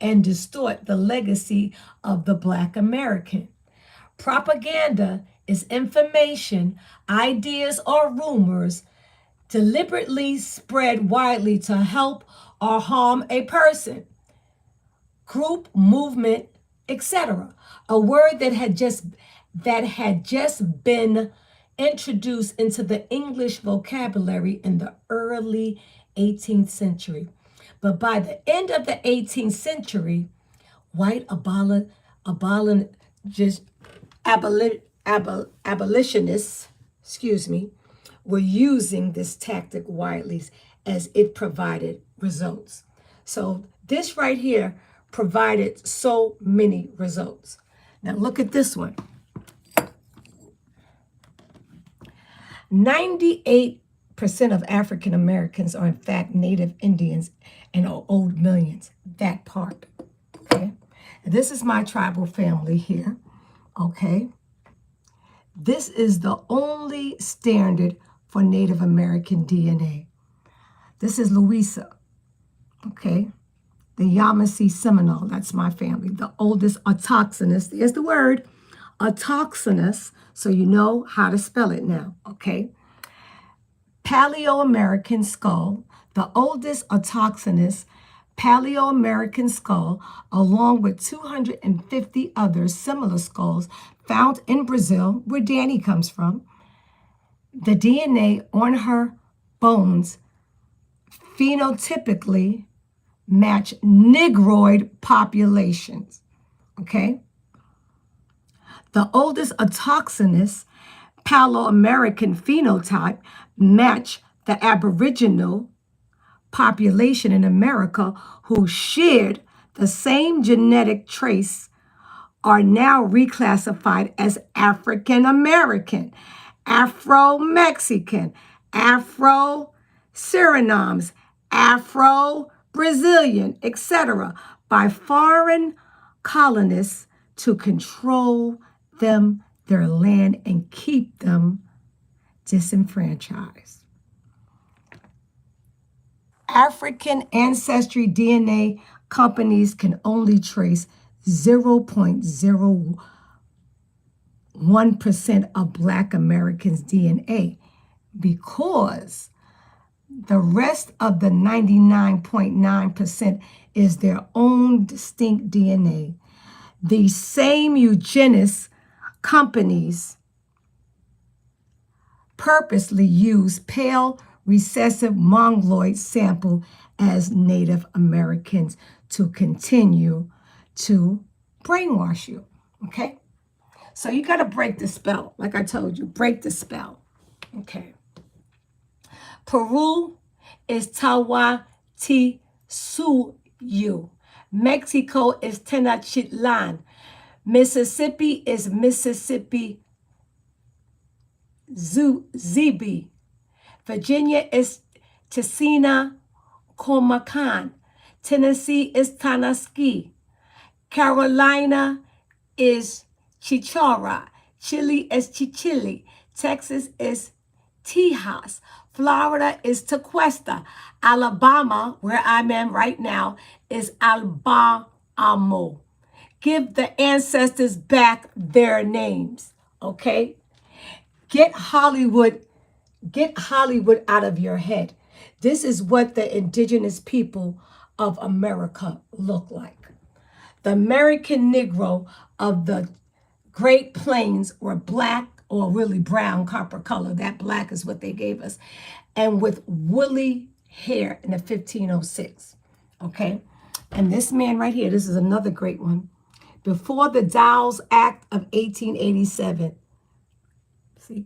and distort the legacy of the Black American. Propaganda is information, ideas, or rumors deliberately spread widely to help or harm a person, group, movement, etc. A word that had just been introduced into the English vocabulary in the early 18th century. But by the end of the 18th century, white abolitionists, were using this tactic widely as it provided results. So this right here provided so many results. Now look at this one. 98% of African Americans are in fact Native Indians and are owed millions. That part, okay? And this is my tribal family here, okay? This is the only standard for Native American DNA. This is Louisa, okay? The Yamasee Seminole, that's my family. The oldest autochthonous, there's the word, autochthonous, so you know how to spell it now, okay? Paleo-American skull, the oldest autochthonous Paleo-American skull, along with 250 other similar skulls found in Brazil, where Danny comes from. The DNA on her bones phenotypically match Negroid populations, okay? The oldest autochthonous Palo-American phenotype match the Aboriginal population in America who shared the same genetic trace are now reclassified as African American, Afro-Mexican, Afro-Surinames, Afro-Brazilian, etc. by foreign colonists to control them, their land, and keep them disenfranchised. African ancestry DNA companies can only trace 0.01% of Black Americans' DNA because the rest of the 99.9% is their own distinct DNA. These same eugenist companies purposely use pale recessive mongoloid sample as Native Americans to continue to brainwash you, okay? So you got to break the spell. Like I told you, break the spell, okay? Peru is Tahuantinsuyu. Mexico is Tenochtitlan. Mississippi is Mississippi Zibi. Virginia is Tessina Comacan. Tennessee is Tanaski. Carolina is Chichara. Chile is Chichili. Texas is Tejas. Florida is Tequesta. Alabama, where I'm in right now, is Alabamo. Give the ancestors back their names, okay? Get Hollywood out of your head. This is what the indigenous people of America look like. The American Negro of the Great Plains were black or really brown, copper color. That black is what they gave us. And with woolly hair in the 1506, okay? And this man right here, this is another great one. Before the Dawes Act of 1887, see,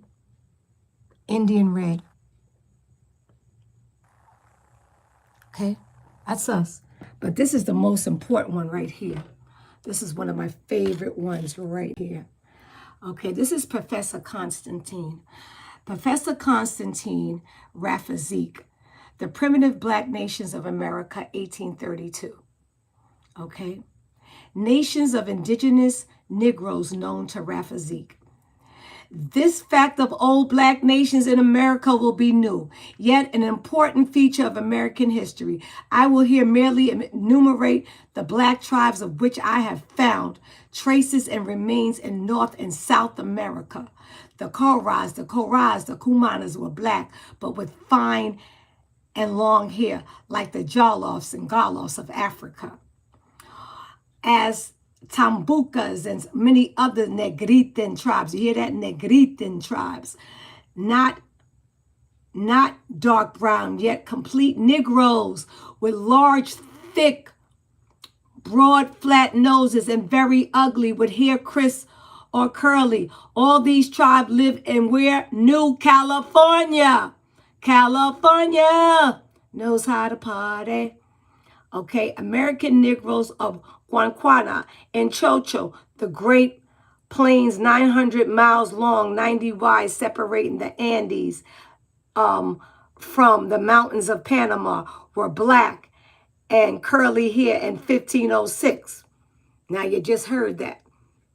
Indian red. Okay, that's us. But this is the most important one right here. This is one of my favorite ones right here. Okay, this is Professor Constantine. Professor Constantine Rafazik, The Primitive Black Nations of America, 1832. Okay, nations of indigenous Negroes known to Rafazik. This fact of old black nations in America will be new, yet an important feature of American history. I will here merely enumerate the black tribes of which I have found traces and remains in North and South America. The Koras, the Kumanas were black, but with fine and long hair, like the Jolofs and Galofs of Africa. As Tambucas and many other Negritan tribes. You hear that? Negritan tribes. Not dark brown, yet complete Negroes with large, thick, broad, flat noses and very ugly with hair crisp or curly. All these tribes live in where? New California. California knows how to party. Okay, American Negroes of Guanquana and Chocho, the Great Plains, 900 miles long, 90 wide, separating the Andes from the mountains of Panama, were black and curly hair in 1506. Now, you just heard that.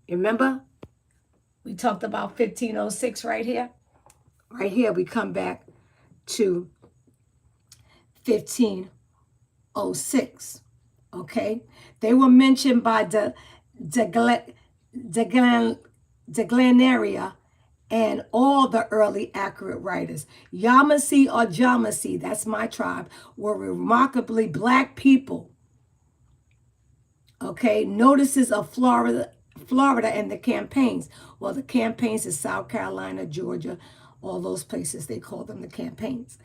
Remember? We talked about 1506 right here. Right here, we come back to 1506. Okay, they were mentioned by De Glanaria and all the early accurate writers. Yamasee or Jamasee, that's my tribe, were remarkably black people. Okay, notices of Florida and the campaigns. Well, the campaigns is South Carolina, Georgia, all those places, they call them the campaigns.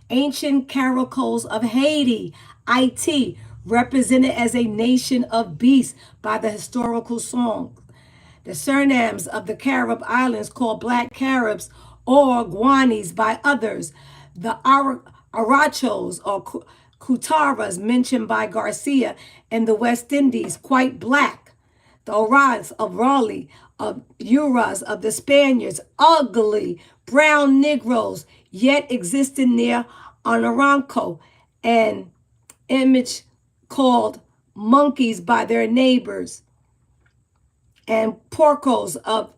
Ancient caracals of Haiti, IT, represented as a nation of beasts by the historical song. The surnames of the Carib islands called Black Caribs or Guanis by others. The Arachos or Kutaras mentioned by Garcia in the West Indies, quite black. The Oras of Raleigh, of Uras of the Spaniards, ugly brown Negroes, yet existing near Anaranco, an image called monkeys by their neighbors, and Porcos of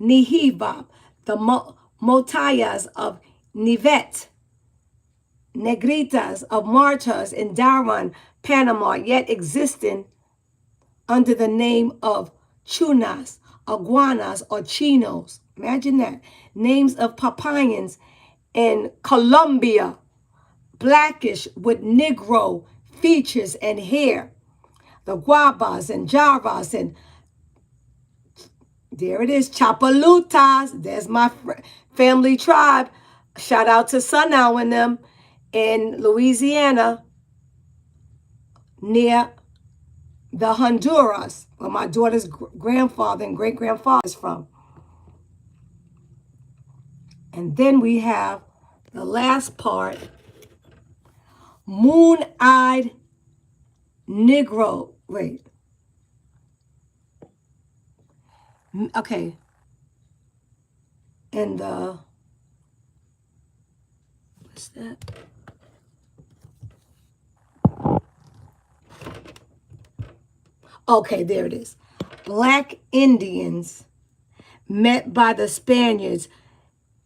Nihiva, the Motayas of Nivet, Negritas of Martas in Darwan, Panama, yet existing under the name of Chunas, Iguanas, or Chinos. Imagine that. Names of Papayans in Colombia, blackish with Negro features and hair. The Guabas and Jaras and there it is, Chapalutas. There's my family tribe. Shout out to Sunnow and them in Louisiana near the Honduras, where my daughter's grandfather and great-grandfather is from. And then we have the last part, moon-eyed Negro. Wait. Okay. And what's that? Okay, there it is. Black Indians met by the Spaniards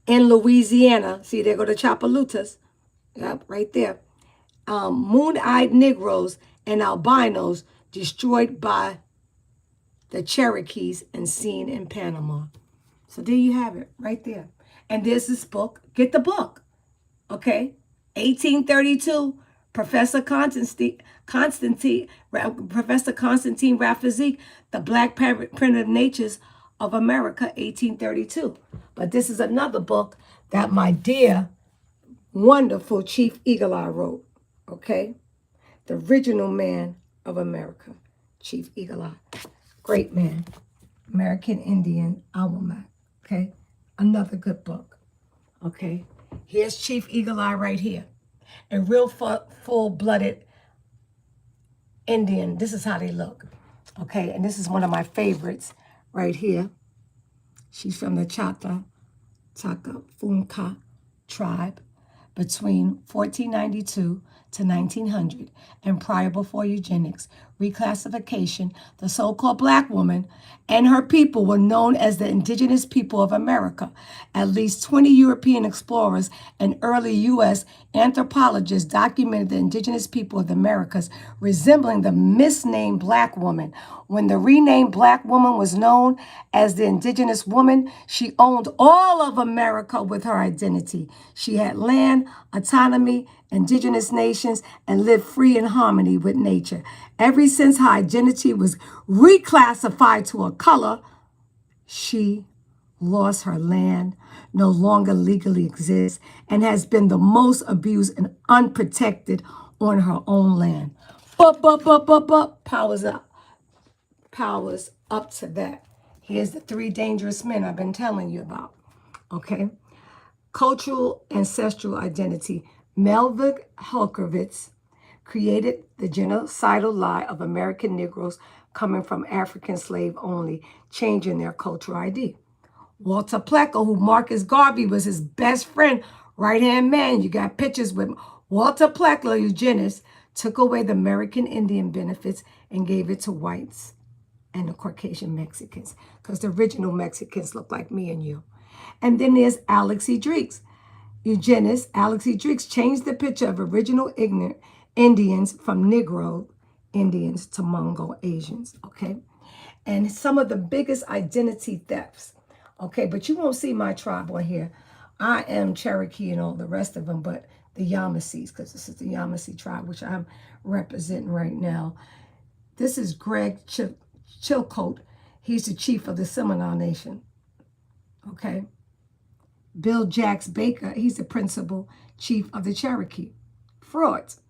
in Louisiana. See, there go the Chapalutas. Yep, right there. Moon-eyed Negroes and albinos destroyed by the Cherokees and seen in Panama. So there you have it, right there. And there's this book. Get the book, okay? 1832, Professor Constantine Rafizik, The Black Primitive Natures of America, 1832. But this is another book that my dear, wonderful Chief Eagle Eye wrote, okay? The Original Man of America, Chief Eagle Eye. Great man. American Indian Almanac, okay? Another good book, okay? Here's Chief Eagle Eye right here. A real full-blooded Indian. This is how they look, okay? And this is one of my favorites right here. She's from the Chakafunka tribe between 1492 to 1900 and prior before eugenics, reclassification, the so-called black woman and her people were known as the indigenous people of America. At least 20 European explorers and early U.S. anthropologists documented the indigenous people of the Americas resembling the misnamed black woman. When the renamed black woman was known as the indigenous woman, she owned all of America with her identity. She had land, autonomy, indigenous nations, and lived free in harmony with nature. Ever since her identity was reclassified to a color, she lost her land, no longer legally exists, and has been the most abused and unprotected on her own land. Powers up. Powers up to that. Here's the 3 dangerous men I've been telling you about, okay? Cultural ancestral identity. Melvin Helkervitz created the genocidal lie of American Negroes coming from African slave only, changing their cultural ID. Walter Plecker, who Marcus Garvey was his best friend, right-hand man, you got pictures with Walter Plecker, eugenist, took away the American Indian benefits and gave it to whites and the Caucasian Mexicans, because the original Mexicans look like me and you. And then there's Alex E. Dreeks, eugenist. Alex E. Dreeks changed the picture of original ignorant Indians from Negro Indians to Mongol Asians, okay? And some of the biggest identity thefts Okay, but you won't see my tribe on here. I am Cherokee and all the rest of them, but the Yamasees, because this is the Yamasee tribe, which I'm representing right now. This is Greg Chilcote. He's the chief of the Seminole Nation. Okay. Bill Jacks Baker, he's the principal chief of the Cherokee. Frauds.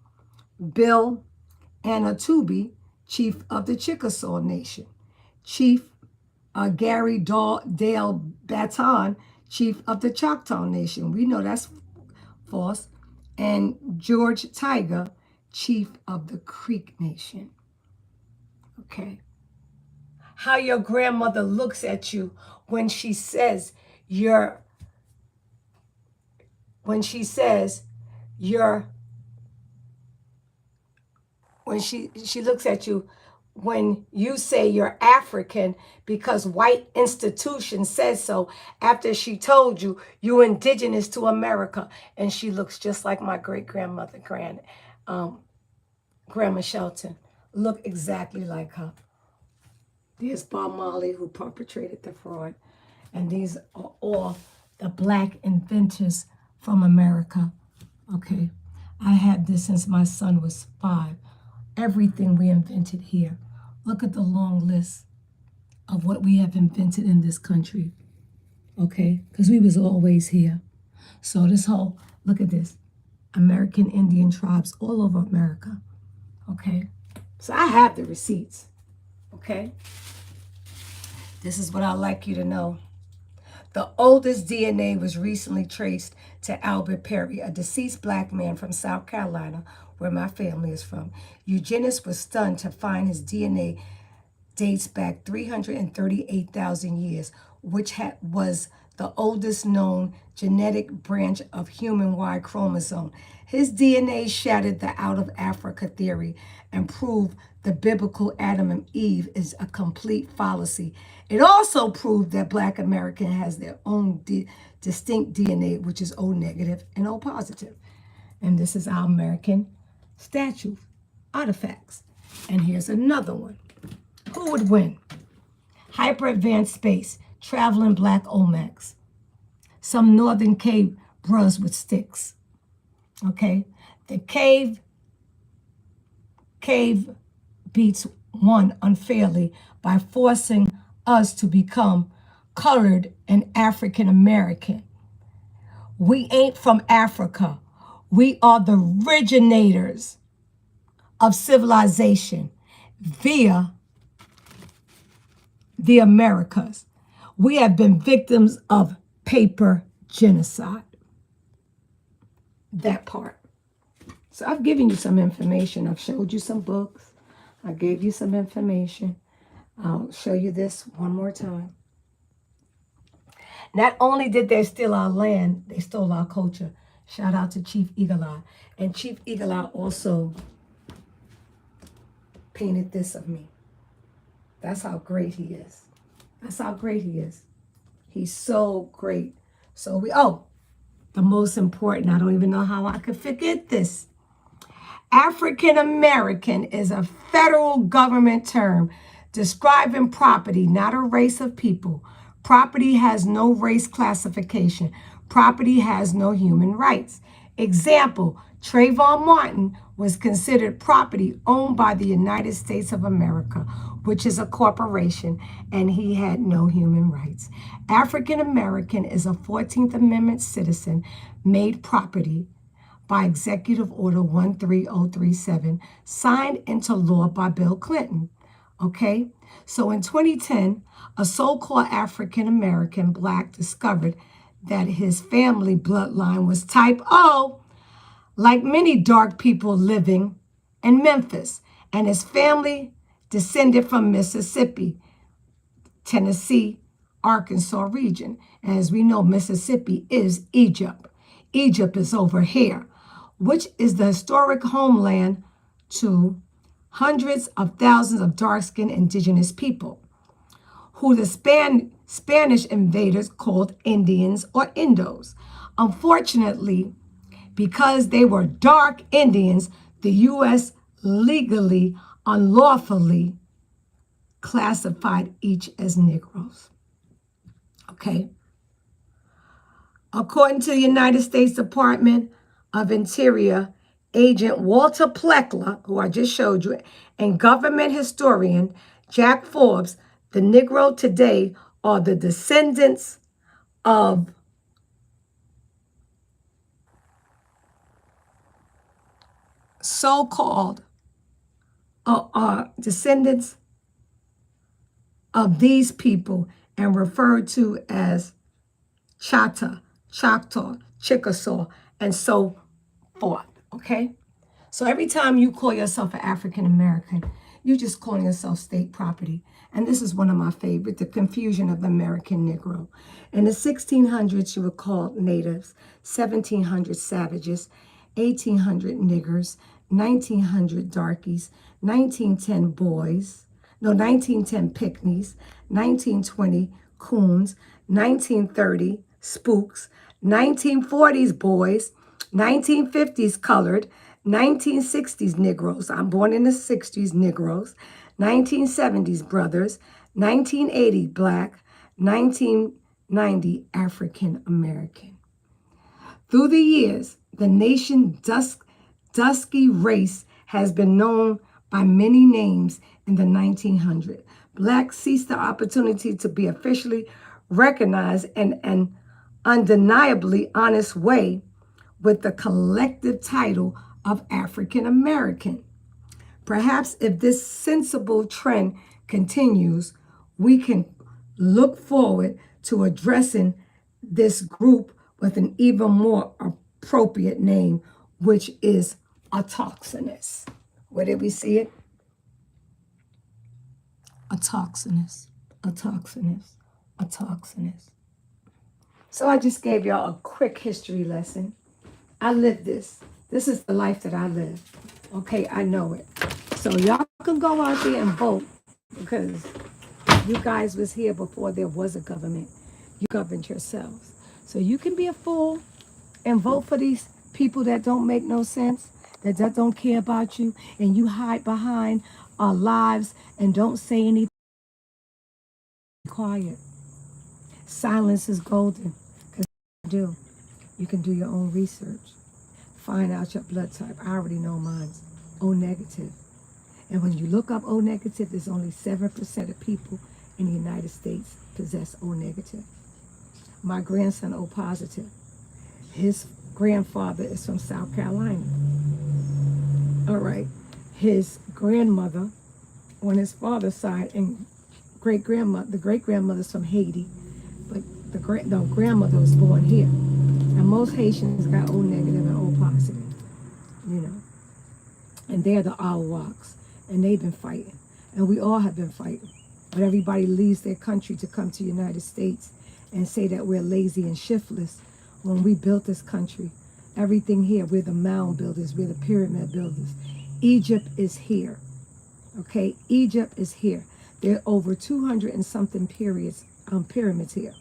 Bill Anatubi, chief of the Chickasaw Nation. Chief Gary Dale Baton, chief of the Choctaw Nation. We know that's false. And George Tiger, chief of the Creek Nation. Okay. How your grandmother looks at you when she says you're, when she looks at you when you say you're African because white institution says so after she told you you're indigenous to America. And she looks just like my great-grandmother, Grandma Shelton. Look exactly like her. There's Bob Marley, who perpetrated the fraud. And these are all the black inventors from America. Okay. I had this since my son was 5. Everything we invented here. Look at the long list of what we have invented in this country. Okay? Because we was always here. So this whole, look at this. American Indian tribes all over America. Okay? So I have the receipts. Okay? This is what I'd like you to know. The oldest DNA was recently traced to Albert Perry, a deceased black man from South Carolina, where my family is from. Eugenists were stunned to find his DNA dates back 338,000 years, which was the oldest known genetic branch of human Y chromosome. His DNA shattered the out of Africa theory and proved the biblical Adam and Eve is a complete fallacy. It also proved that Black American has their own distinct DNA, which is O negative and O positive. And this is our American statue artifacts. And here's another one. Who would win? Hyper advanced space, traveling black Olmecs. Some northern cave bros with sticks. Okay? The cave beats one unfairly by forcing us to become colored and African American. We ain't from Africa. We are the originators of civilization via the Americas. We have been victims of paper genocide. That part. So I've given you some information. I've showed you some books. I gave you some information. I'll show you this one more time. Not only did they steal our land, they stole our culture. Shout out to Chief Eagle Eye. And Chief Eagle Eye also painted this of me. That's how great he is. That's how great he is. He's so great. So the most important, I don't even know how I could forget this. African American is a federal government term describing property, not a race of people. Property has no race classification. Property has no human rights. Example, Trayvon Martin was considered property owned by the United States of America, which is a corporation, and he had no human rights. African American is a 14th Amendment citizen made property by Executive Order 13037, signed into law by Bill Clinton. Okay? So in 2010, a so-called African American black discovered that his family bloodline was type O, like many dark people living in Memphis, and his family descended from Mississippi, Tennessee, Arkansas region. And as we know, Mississippi is Egypt. Egypt is over here, which is the historic homeland to hundreds of thousands of dark-skinned indigenous people, who the Spanish invaders called Indians or Indos. Unfortunately, because they were dark Indians, the U.S. legally, unlawfully classified each as Negroes. Okay. According to the United States Department of Interior, Agent Walter Pleckler, who I just showed you, and government historian Jack Forbes, the Negro today are the descendants of so-called descendants of these people and referred to as Choctaw, Chickasaw, and so forth. Okay? So every time you call yourself an African American, you're just calling yourself state property. And this is one of my favorite, the confusion of the American Negro. In the 1600s, you were called natives, 1700 savages, 1800 niggers, 1900 darkies, 1910 boys, 1910 pygmies, 1920 coons, 1930 spooks, 1940s boys, 1950s colored, 1960s Negroes, I'm born in the 60s, Negroes, 1970s brothers, 1980 black, 1990 African American. Through the years, the nation's dusky race has been known by many names in the 1900s. Blacks seized the opportunity to be officially recognized in an undeniably honest way with the collective title of African American. Perhaps if this sensible trend continues, we can look forward to addressing this group with an even more appropriate name, which is autochthonous. Where did we see it? Autochthonous, autochthonous, autochthonous. So I just gave y'all a quick history lesson. I lived this. This is the life that I live. Okay, I know it. So y'all can go out there and vote because you guys was here before there was a government. You governed yourselves. So you can be a fool and vote for these people that don't make no sense, that don't care about you, and you hide behind our lives and don't say anything. Quiet. Silence is golden. Because you can do your own research. Find out your blood type. I already know mine's O negative. And when you look up O negative, there's only 7% of people in the United States possess O negative. My grandson O positive. His grandfather is from South Carolina. All right. His grandmother on his father's side and the great-grandmother's from Haiti, but the grandmother was born here. And most Haitians got O negative and O positive, you know. And they're the Awaks, and they've been fighting. And we all have been fighting. But everybody leaves their country to come to the United States and say that we're lazy and shiftless. When we built this country, everything here, we're the mound builders, we're the pyramid builders. Egypt is here, okay? Egypt is here. There are over 200 and something pyramids here.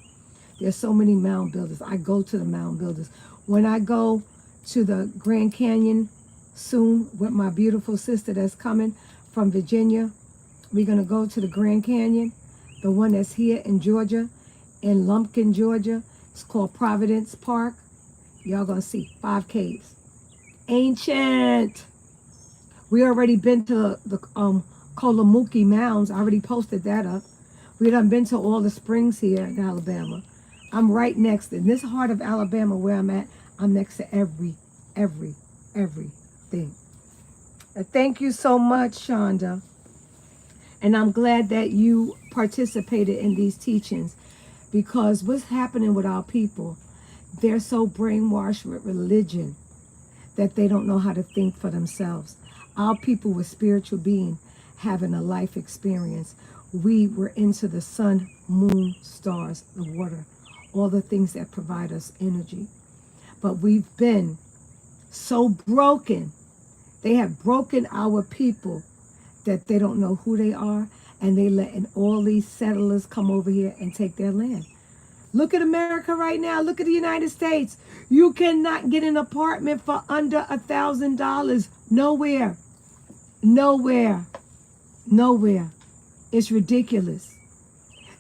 There's so many mound builders. I go to the mound builders. When I go to the Grand Canyon soon with my beautiful sister that's coming from Virginia, we're going to go to the Grand Canyon, the one that's here in Georgia, in Lumpkin, Georgia. It's called Providence Park. Y'all going to see 5 caves. Ancient. We already been to the Kolamuki Mounds. I already posted that up. We done been to all the springs here in Alabama. I'm right next in this heart of Alabama where I'm at. I'm next to everything. Thank you so much, Shonda. And I'm glad that you participated in these teachings, because what's happening with our people, they're so brainwashed with religion that they don't know how to think for themselves. Our people were spiritual beings having a life experience. We were into the sun, moon, stars, the water, all the things that provide us energy. But we've been so broken. They have broken our people that they don't know who they are, and they letting all these settlers come over here and take their land. Look at America right now. Look at the United States. You cannot get an apartment for under $1,000. Nowhere. Nowhere. Nowhere. It's ridiculous.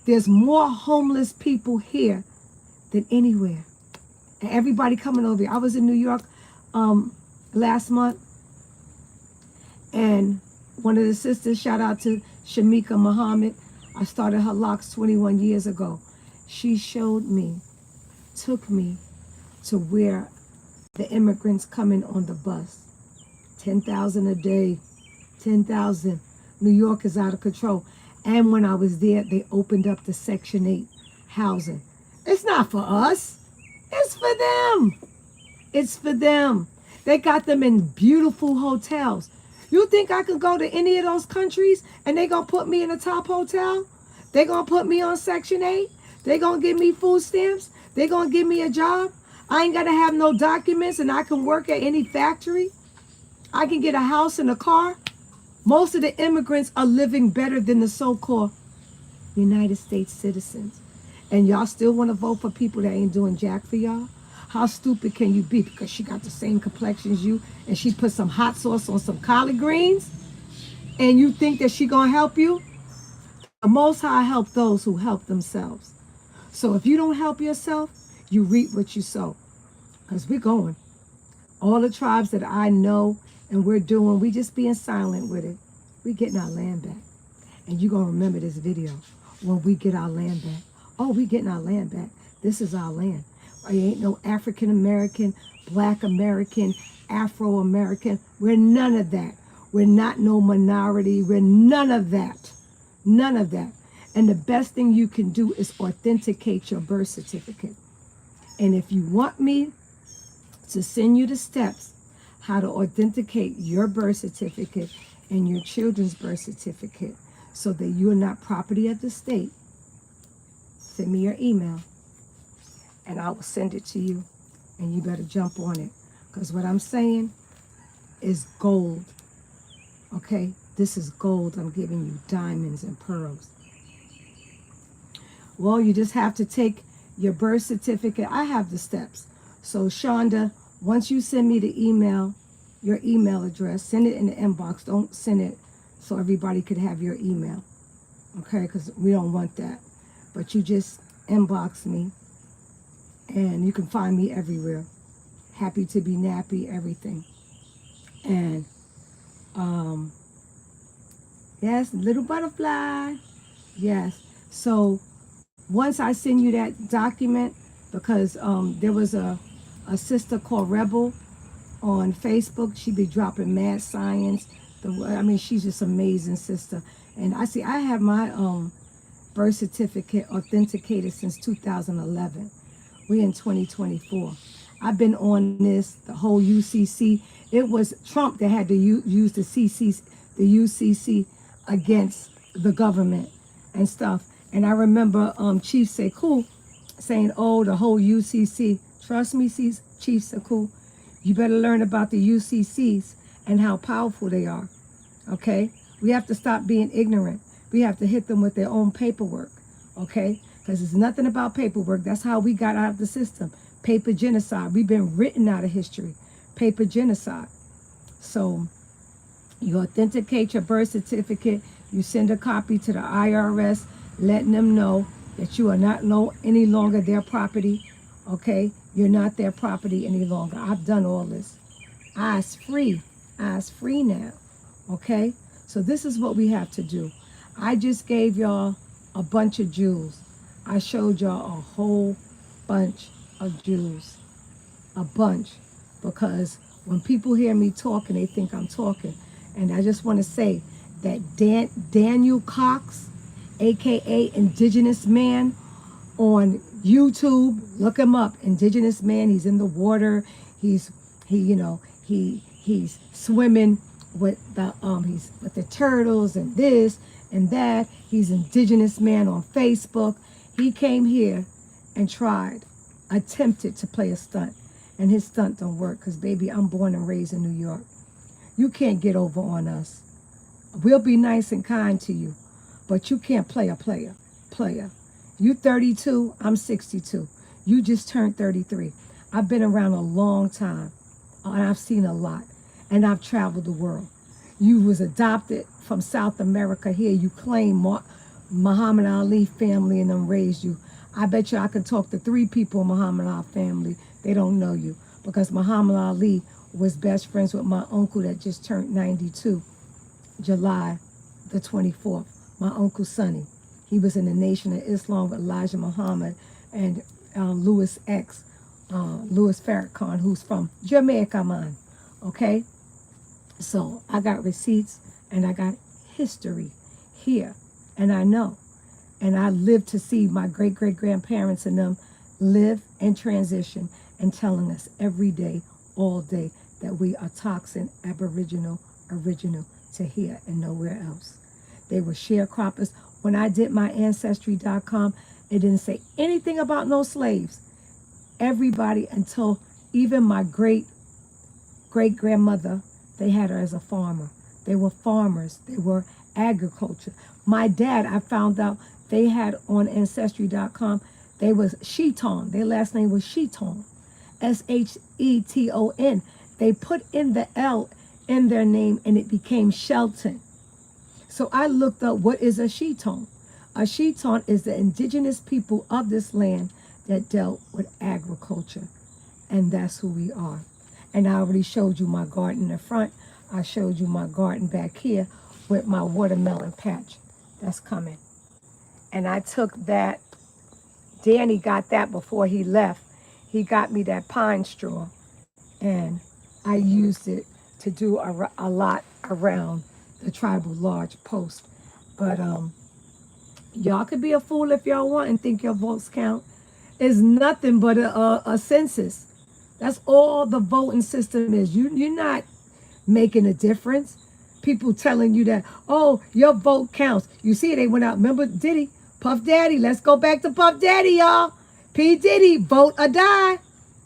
There's more homeless people here than anywhere. And everybody coming over here. I was in New York last month, and one of the sisters, shout out to Shamika Muhammad, I started her locks 21 years ago. She showed me, took me to where the immigrants coming on the bus. 10,000 a day, 10,000. New York is out of control. And when I was there, they opened up the Section 8 housing. It's not for us. It's for them. It's for them. They got them in beautiful hotels. You think I could go to any of those countries and they gonna put me in a top hotel? They gonna put me on Section 8? They gonna give me food stamps? They gonna give me a job? I ain't gotta have no documents and I can work at any factory? I can get a house and a car? Most of the immigrants are living better than the so-called United States citizens. And y'all still want to vote for people that ain't doing jack for y'all? How stupid can you be? Because she got the same complexion as you and she put some hot sauce on some collard greens and you think that she gonna help you? The Most High help those who help themselves. So if you don't help yourself, you reap what you sow. Because we're going. All the tribes that I know and we're doing, we just being silent with it. We getting our land back. And you're going to remember this video when we get our land back. Oh, we getting our land back. This is our land. There ain't no African American, Black American, Afro American. We're none of that. We're not no minority. We're none of that. None of that. And the best thing you can do is authenticate your birth certificate. And if you want me to send you the steps how to authenticate your birth certificate and your children's birth certificate so that you're not property of the state, send me your email and I will send it to you, and you better jump on it, because what I'm saying is gold. Okay, this is gold. I'm giving you diamonds and pearls. Well, you just have to take your birth certificate. I have the steps. So Shonda, once you send me the email, your email address, send it in the inbox. Don't send it so everybody could have your email. Okay, because we don't want that. But you just inbox me and you can find me everywhere. Happy to be nappy, everything. And yes, little butterfly. Yes. So once I send you that document, because there was a sister called Rebel on Facebook. She be dropping mad science. She's just amazing sister. And I have my birth certificate authenticated since 2011. We in 2024. I've been on this, the whole UCC. It was Trump that had to use the UCC against the government and stuff. And I remember Chief Sekou saying, oh, the whole UCC. Trust me, Chief Sekou, you better learn about the UCCs and how powerful they are, okay? We have to stop being ignorant. We have to hit them with their own paperwork, okay? Because it's nothing about paperwork. That's how we got out of the system. Paper genocide. We've been written out of history. Paper genocide. So you authenticate your birth certificate. You send a copy to the IRS, letting them know that you are not any longer their property, okay? You're not their property any longer. I've done all this. I's free. I's free now, okay? So this is what we have to do. I just gave y'all a bunch of jewels. I showed y'all a whole bunch of jewels. A bunch. Because when people hear me talking, they think I'm talking. And I just want to say that Daniel Cox, aka Indigenous Man, on YouTube, look him up. Indigenous Man. He's in the water. He's swimming with the turtles and this and that. He's Indigenous Man on Facebook. He came here and attempted to play a stunt, and his stunt don't work, because baby, I'm born and raised in New York. You can't get over on us. We'll be nice and kind to you, but you can't play a player. You 32, I'm 62. You just turned 33. I've been around a long time, and I've seen a lot, and I've traveled the world. You was adopted from South America here. You claim Muhammad Ali family and them raised you. I bet you I can talk to 3 people in Muhammad Ali family. They don't know you because Muhammad Ali was best friends with my uncle that just turned 92, July the 24th. My uncle Sonny. He was in the Nation of Islam with Elijah Muhammad and Louis Farrakhan, who's from Jamaica, man. Okay? So I got receipts and I got history here. And I know. And I lived to see my great-great-grandparents and them live and transition and telling us every day, all day, that we are toxin, aboriginal, original to here and nowhere else. They were sharecroppers. When I did my Ancestry.com, it didn't say anything about no slaves. Everybody until even my great-great-grandmother, they had her as a farmer. They were farmers. They were agriculture. My dad, I found out they had on Ancestry.com, they was Sheton. Their last name was Sheton. Sheton. They put in the L in their name and it became Shelton. So I looked up what is a Sheton. A Sheton is the indigenous people of this land that dealt with agriculture. And that's who we are. And I already showed you my garden in the front. I showed you my garden back here with my watermelon patch. That's coming. And I took that. Danny got that before he left. He got me that pine straw. And I used it to do a lot around the tribal large post. But y'all could be a fool if y'all want and think your votes count. It's nothing but a census. That's all the voting system is. You're not making a difference. People telling you that, oh, your vote counts. You see, they went out. Remember Diddy, Puff Daddy. Let's go back to Puff Daddy, y'all. P. Diddy, vote or die.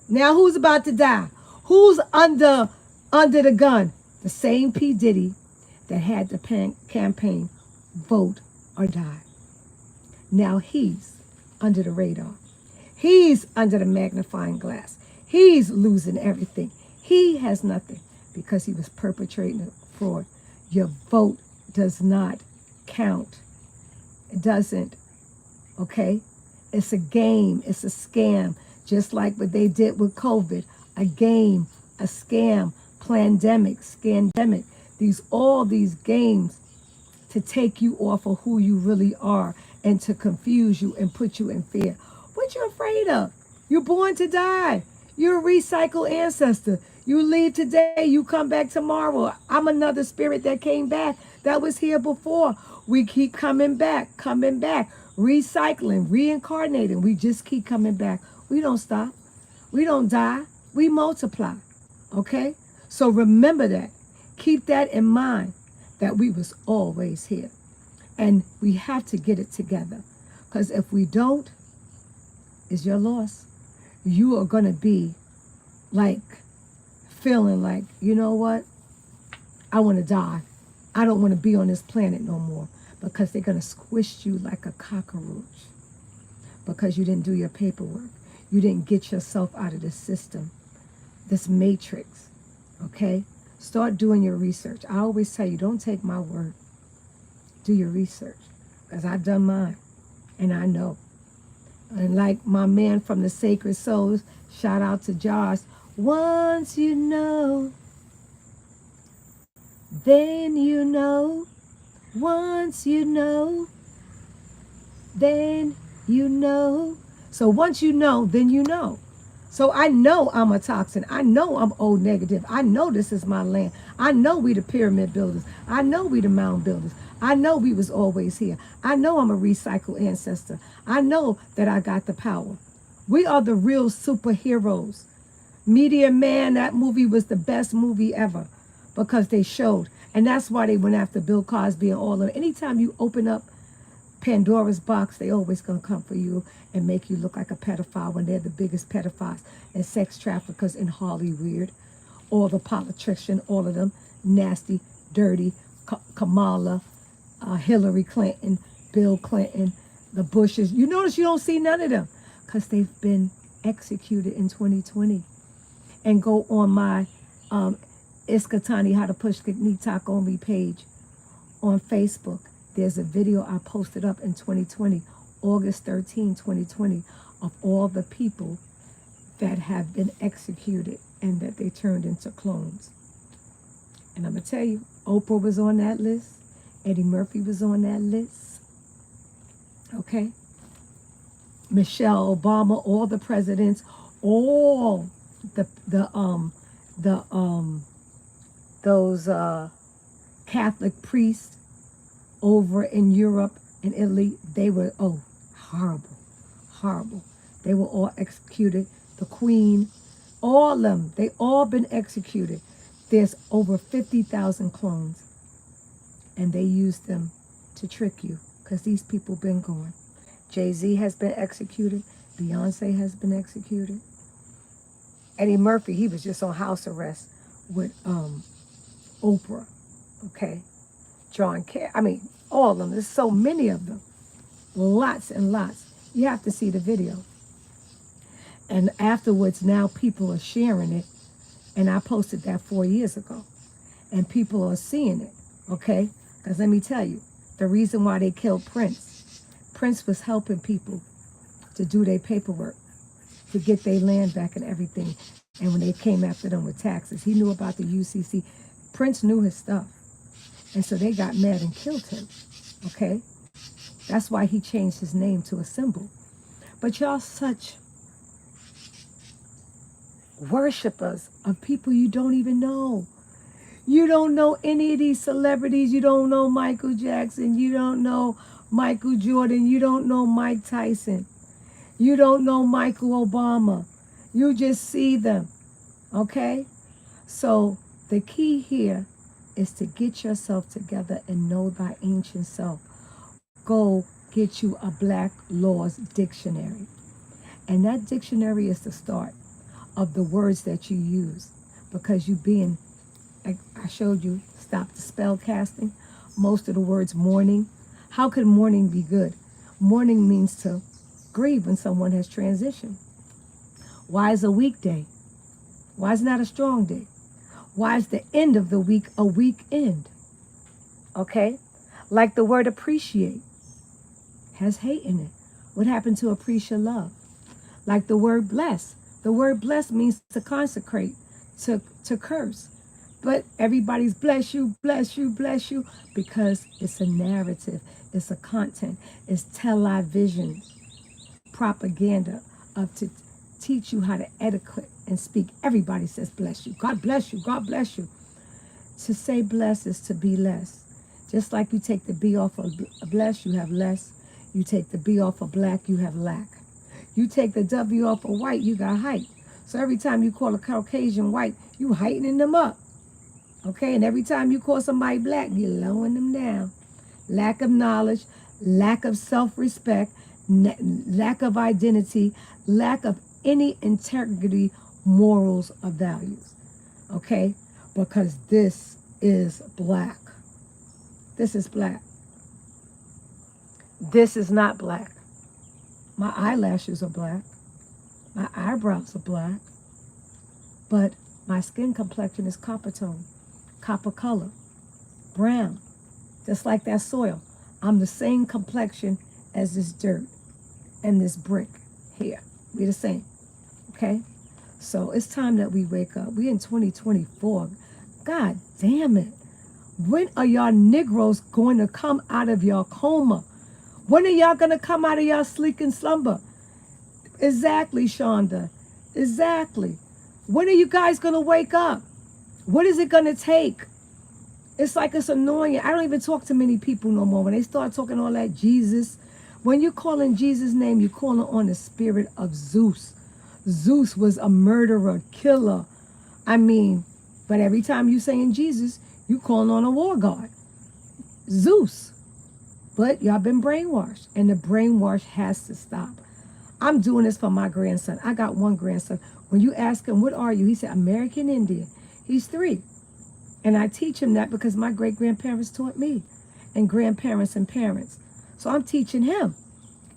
Now who's about to die? Who's under the gun? The same P. Diddy that had the campaign, vote or die. Now he's under the radar. He's under the magnifying glass. He's losing everything. He has nothing because he was perpetrating a fraud. Your vote does not count. It doesn't. Okay? It's a game. It's a scam. Just like what they did with COVID. A game, a scam, plandemic, scandemic. All these games to take you off of who you really are and to confuse you and put you in fear. What you afraid of? You're born to die. You're a recycled ancestor. You leave today, you come back tomorrow. I'm another spirit that came back that was here before. We keep coming back, recycling, reincarnating. We just keep coming back. We don't stop. We don't die. We multiply. Okay? So remember that. Keep that in mind, that we was always here. And we have to get it together. Because if we don't, it's your loss. You are going to be like, feeling like, you know what? I want to die. I don't want to be on this planet no more. Because they're going to squish you like a cockroach. Because you didn't do your paperwork. You didn't get yourself out of the system. This matrix. Okay? Start doing your research. I always tell you, don't take my word. Do your research. Because I've done mine. And I know. And like my man from the Sacred Souls, shout out to Josh. Once you know, then you know. Once you know, then you know. So once you know, then you know. So I know I'm a toxin. I know I'm O negative. I know this is my land. I know we the pyramid builders. I know we the mound builders. I know we was always here. I know I'm a recycled ancestor. I know that I got the power. We are the real superheroes. Media Man, that movie was the best movie ever because they showed. And that's why they went after Bill Cosby and all of them. Anytime you open up Pandora's box, they always going to come for you and make you look like a pedophile when they're the biggest pedophiles and sex traffickers in Hollywood. All the politicians, all of them, nasty, dirty, Kamala, Hillary Clinton, Bill Clinton, the Bushes. You notice you don't see none of them because they've been executed in 2020. And go on my Iskatani How to Push Nitak Only page on Facebook. There's a video I posted up in 2020, August 13, 2020, of all the people that have been executed and that they turned into clones. And I'm going to tell you, Oprah was on that list. Eddie Murphy was on that list. Okay? Michelle Obama, all the presidents, all those Catholic priests over in Europe and Italy, they were, horrible, horrible. They were all executed. The Queen, all of them, they all been executed. There's over 50,000 clones, and they used them to trick you because these people been gone. Jay-Z has been executed. Beyonce has been executed. Eddie Murphy, he was just on house arrest with Oprah, okay? John Kerry, I mean, all of them. There's so many of them. Lots and lots. You have to see the video. And afterwards, now people are sharing it. And I posted that 4 years ago. And people are seeing it, okay? Because let me tell you, the reason why they killed Prince was helping people to do their paperwork, to get their land back and everything. And when they came after them with taxes, he knew about the UCC. Prince knew his stuff. And so they got mad and killed him, okay? That's why he changed his name to a symbol. But y'all such worshipers of people you don't even know. You don't know any of these celebrities. You don't know Michael Jackson. You don't know Michael Jordan. You don't know Mike Tyson. You don't know Michael Obama. You just see them, okay? So the key here is to get yourself together and know thy ancient self. Go get you a Black Laws Dictionary. And that dictionary is the start of the words that you use. Because you being, I showed you, stop the spell casting. Most of the words mourning. How could mourning be good? Mourning means to grieve when someone has transitioned. Why is a weekday? Why is not a strong day? Why is the end of the week a weekend? Okay? Like the word appreciate has hate in it. What happened to appreciate love? Like the word bless. The word bless means to consecrate, to curse. But everybody's bless you, bless you, bless you, because it's a narrative, it's a content, it's television, propaganda of to teach you how to etiquette and speak. Everybody says bless you. God bless you. God bless you. To say bless is to be less. Just like you take the B off of bless, you have less. You take the B off of black, you have lack. You take the W off of white, you got height. So every time you call a Caucasian white, you heightening them up. Okay? And every time you call somebody black, you're lowering them down. Lack of knowledge, lack of self-respect, lack of identity, lack of any integrity, morals, or values. Okay? Because this is black. This is black. This is not black. My eyelashes are black. My eyebrows are black. But my skin complexion is copper tone, copper color, brown, just like that soil. I'm the same complexion as this dirt and this brick here. We're the same, okay? So it's time that we wake up. We're in 2024. God damn it. When are y'all Negroes going to come out of your coma? When are y'all going to come out of your sleeping slumber? Exactly, Shonda. Exactly. When are you guys going to wake up? What is it going to take? It's like it's annoying. I don't even talk to many people no more. When they start talking all that Jesus, when you call in Jesus' name, you're calling on the spirit of Zeus. Zeus was a murderer, killer. I mean, but every time you saying Jesus, you calling on a war god. Zeus. But y'all been brainwashed, and the brainwash has to stop. I'm doing this for my grandson. I got one grandson. When you ask him, what are you? He said, American Indian. He's 3. And I teach him that because my great-grandparents taught me, and grandparents and parents. So I'm teaching him.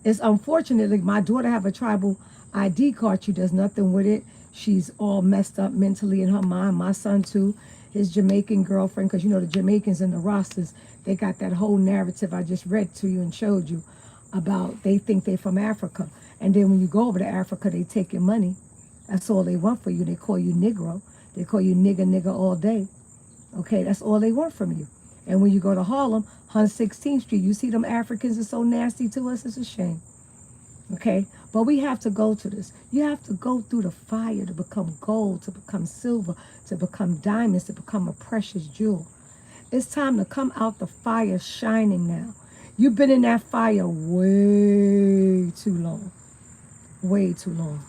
It's unfortunately, my daughter have a tribal ID card. She does nothing with it. She's all messed up mentally in her mind. My son too. his Jamaican girlfriend, because you know the Jamaicans and the Rastas, they got that whole narrative I just read to you and showed you about they think they're from Africa. And then when you go over to Africa, they take your money. That's all they want for you. They call you Negro. They call you nigger all day. Okay, that's all they want from you. And when you go to Harlem, 116th Street, you see them Africans are so nasty to us, it's a shame. Okay, but we have to go to this. You have to go through the fire to become gold, to become silver, to become diamonds, to become a precious jewel. It's time to come out the fire shining now. You've been in that fire way too long. Way too long.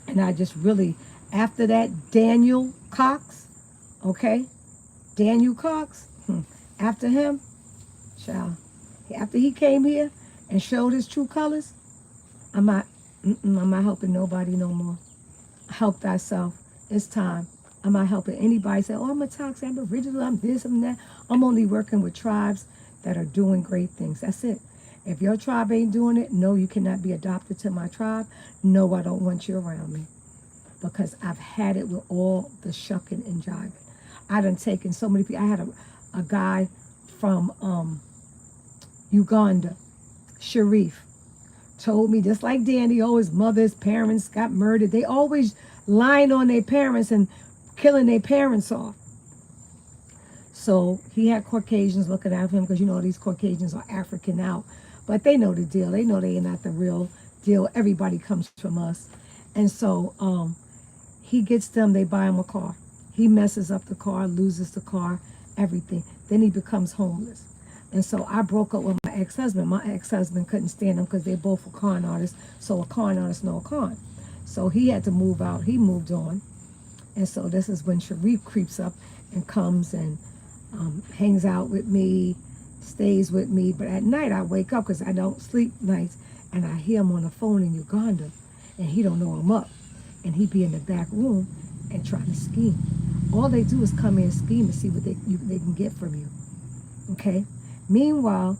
And I just really, after that, Daniel Cox, okay? Daniel Cox, after him, child, after he came here and showed his true colors, I'm not helping nobody no more. Help thyself. It's time. I'm not helping anybody say, oh, I'm a toxic, I'm original, I'm this, I'm that. I'm only working with tribes that are doing great things. That's it. If your tribe ain't doing it, no, you cannot be adopted to my tribe. No, I don't want you around me. Because I've had it with all the shucking and jiving. I done taken so many people. I had a guy from Uganda, Sharif, told me, just like Danny, oh, his mother's parents got murdered. They always lying on their parents and killing their parents off. So he had Caucasians looking at him because, you know, these Caucasians are African out. But they know the deal. They know they are not the real deal. Everybody comes from us. And so he gets them, they buy him a car. He messes up the car, loses the car, everything. Then he becomes homeless. And so I broke up with my ex-husband. My ex-husband couldn't stand him because they both were con artists. So a con artist, no con. So he had to move out. He moved on. And so this is when Sharif creeps up and comes and hangs out with me, stays with me. But at night I wake up because I don't sleep nights. And I hear him on the phone in Uganda. And he don't know I'm up. And he be in the back room and trying to scheme. All they do is come in and scheme and see what they can get from you. Okay? Meanwhile,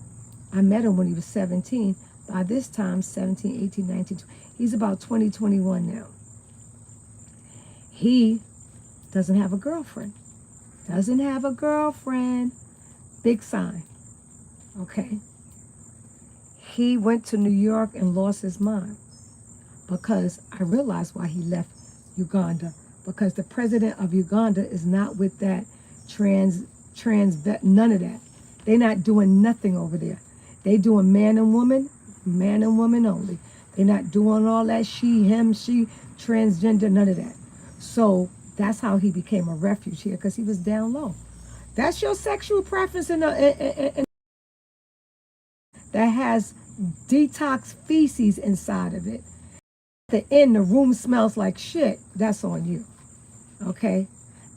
I met him when he was 17. By this time, 17, 18, 19, 20, he's about 20, 21 now. He doesn't have a girlfriend. Doesn't have a girlfriend. Big sign. Okay? He went to New York and lost his mind because I realized why he left Uganda. Because the president of Uganda is not with that trans, none of that. They're not doing nothing over there. They doing man and woman only. They're not doing all that she, him, she, transgender, none of that. So that's how he became a refuge here, because he was down low. That's your sexual preference that has detox feces inside of it. At the end, the room smells like shit. That's on you. Okay?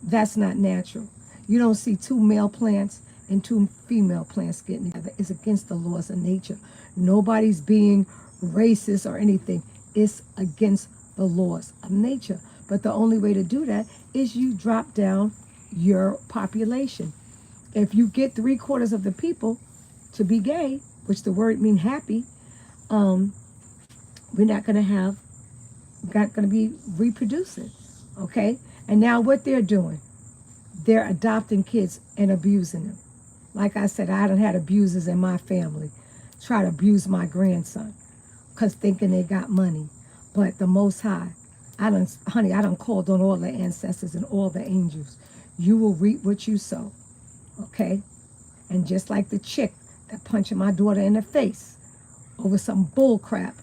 That's not natural. You don't see two male plants and two female plants getting together. It's against the laws of nature. Nobody's being racist or anything. It's against the laws of nature. But the only way to do that is you drop down your population. If you get 3/4 of the people to be gay, which the word means happy, we're not going to be reproducing. Okay? And now what they're doing, they're adopting kids and abusing them. Like I said, I done had abusers in my family try to abuse my grandson because thinking they got money. But the Most High, I done called on all the ancestors and all the angels. You will reap what you sow. Okay? And just like the chick that punched my daughter in the face over some bull crap,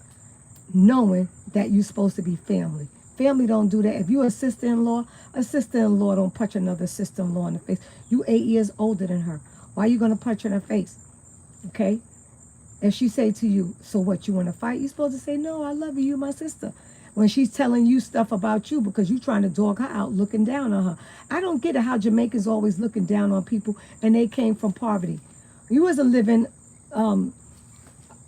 knowing that you're supposed to be family. Family don't do that. If you're a sister-in-law don't punch another sister-in-law in the face. You 8 years older than her. Why are you going to punch her in the face? Okay? If she say to you, so what, you want to fight? You're supposed to say, no, I love you, you're my sister. When she's telling you stuff about you because you're trying to dog her out, looking down on her. I don't get it how Jamaicans always looking down on people and they came from poverty. You wasn't living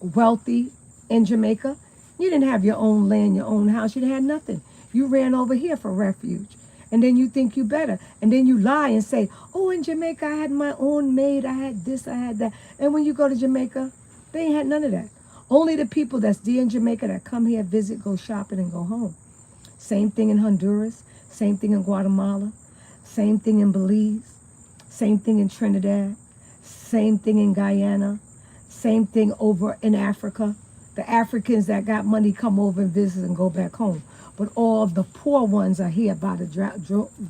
wealthy in Jamaica. You didn't have your own land, your own house. You didn't have nothing. You ran over here for refuge. And then you think you better. And then you lie and say, oh, in Jamaica, I had my own maid. I had this, I had that. And when you go to Jamaica, they ain't had none of that. Only the people that's dear in Jamaica that come here, visit, go shopping, and go home. Same thing in Honduras. Same thing in Guatemala. Same thing in Belize. Same thing in Trinidad. Same thing in Guyana. Same thing over in Africa. The Africans that got money come over and visit and go back home. But all the poor ones are here by the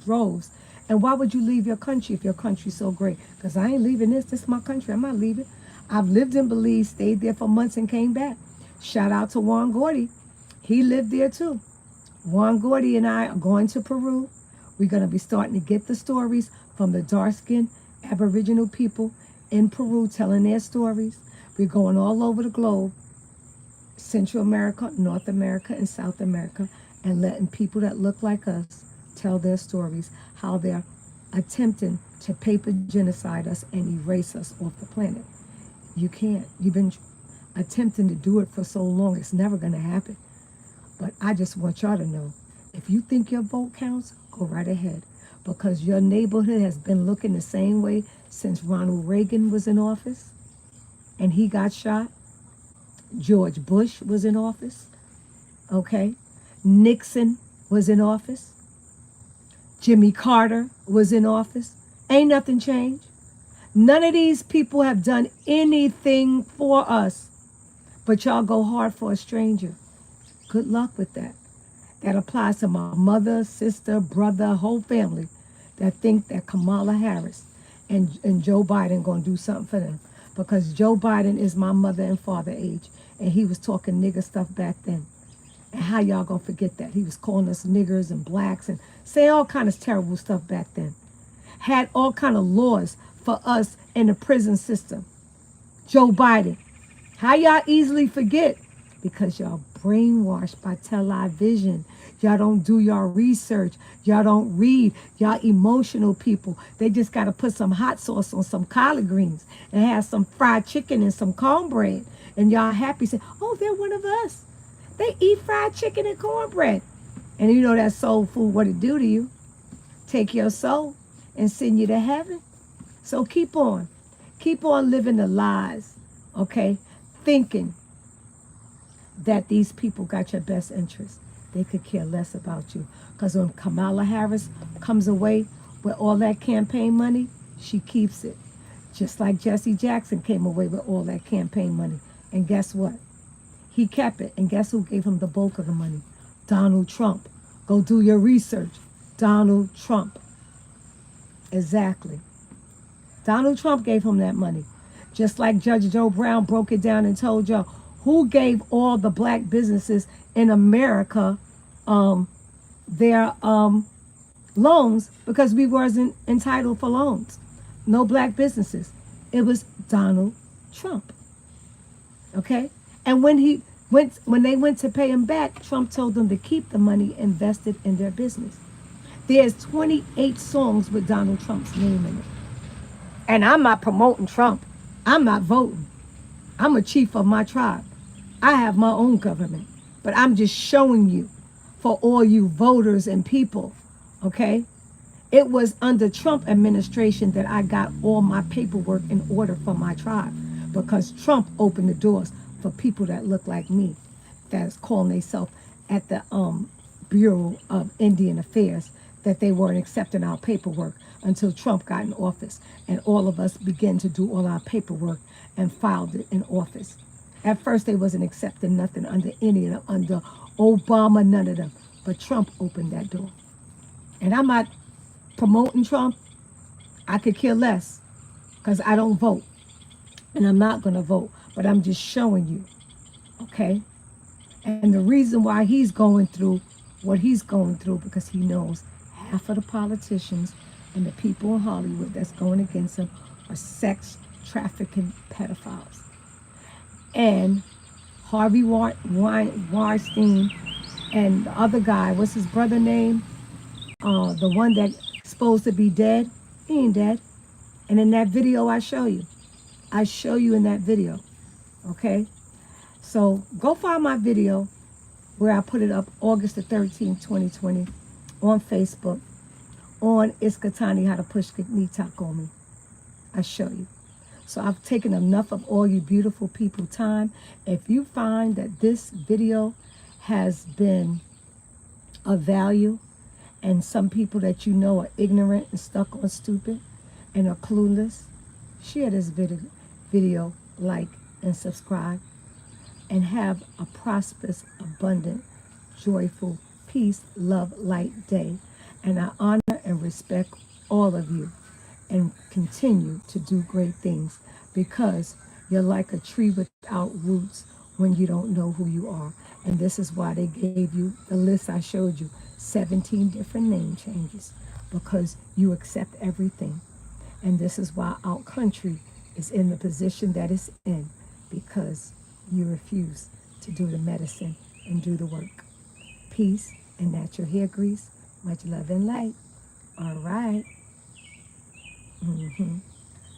droves. And why would you leave your country if your country's so great? Because I ain't leaving this. This is my country. I'm not leaving. I've lived in Belize, stayed there for months and came back. Shout out to Juan Gordy. He lived there too. Juan Gordy and I are going to Peru. We're going to be starting to get the stories from the dark-skinned Aboriginal people in Peru telling their stories. We're going all over the globe, Central America, North America, and South America, and letting people that look like us tell their stories, how they're attempting to paper genocide us and erase us off the planet. You can't. You've been attempting to do it for so long. It's never going to happen. But I just want y'all to know, if you think your vote counts, go right ahead. Because your neighborhood has been looking the same way since Ronald Reagan was in office and he got shot. George Bush was in office. Okay? Nixon was in office. Jimmy Carter was in office. Ain't nothing changed. None of these people have done anything for us. But y'all go hard for a stranger. Good luck with that. That applies to my mother, sister, brother, whole family that think that Kamala Harris and Joe Biden going to do something for them. Because Joe Biden is my mother and father age. And he was talking nigger stuff back then. And how y'all going to forget that? He was calling us niggers and blacks and saying all kind of terrible stuff back then. Had all kind of laws for us in the prison system. Joe Biden. How y'all easily forget? Because y'all brainwashed by television. Y'all don't do your research. Y'all don't read. Y'all emotional people. They just got to put some hot sauce on some collard greens and have some fried chicken and some cornbread. And y'all happy say, oh, they're one of us. They eat fried chicken and cornbread. And you know that soul food, what it do to you? Take your soul and send you to heaven. So keep on. Keep on living the lies, okay? Thinking that these people got your best interest. They could care less about you. Because when Kamala Harris comes away with all that campaign money, she keeps it. Just like Jesse Jackson came away with all that campaign money. And guess what? He kept it. And guess who gave him the bulk of the money? Donald Trump. Go do your research. Donald Trump. Exactly. Donald Trump gave him that money. Just like Judge Joe Brown broke it down and told y'all who gave all the black businesses in America their loans, because we wasn't entitled for loans. No black businesses. It was Donald Trump. Okay? And when they went to pay him back, Trump told them to keep the money invested in their business. There's 28 songs with Donald Trump's name in it. And I'm not promoting Trump. I'm not voting. I'm a chief of my tribe. I have my own government. But I'm just showing you, for all you voters and people, okay? It was under Trump administration that I got all my paperwork in order for my tribe, because Trump opened the doors for people that look like me, that's calling themselves at the Bureau of Indian Affairs, that they weren't accepting our paperwork until Trump got in office. And all of us began to do all our paperwork and filed it in office. At first, they wasn't accepting nothing under any of them, under Obama, none of them. But Trump opened that door. And I'm not promoting Trump. I could care less, because I don't vote. And I'm not going to vote. But I'm just showing you, okay? And the reason why he's going through what he's going through, because he knows half of the politicians and the people in Hollywood that's going against him are sex trafficking pedophiles. And Harvey Weinstein and the other guy, what's his brother name? The one that's supposed to be dead. He ain't dead. And in that video I show you in that video, okay? So go find my video where I put it up August the 13th, 2020 on Facebook, on Iskatani, How to Push Nitak on Me. I show you. So I've taken enough of all you beautiful people time. If you find that this video has been of value and some people that you know are ignorant and stuck on stupid and are clueless, share this video, like, and subscribe, and have a prosperous, abundant, joyful, peace, love, light day. And I honor and respect all of you and continue to do great things, because you're like a tree without roots when you don't know who you are. And this is why they gave you the list I showed you, 17 different name changes, because you accept everything. And this is why our country is in the position that it's in, because you refuse to do the medicine and do the work. Peace and natural hair grease. Much love and light. All right.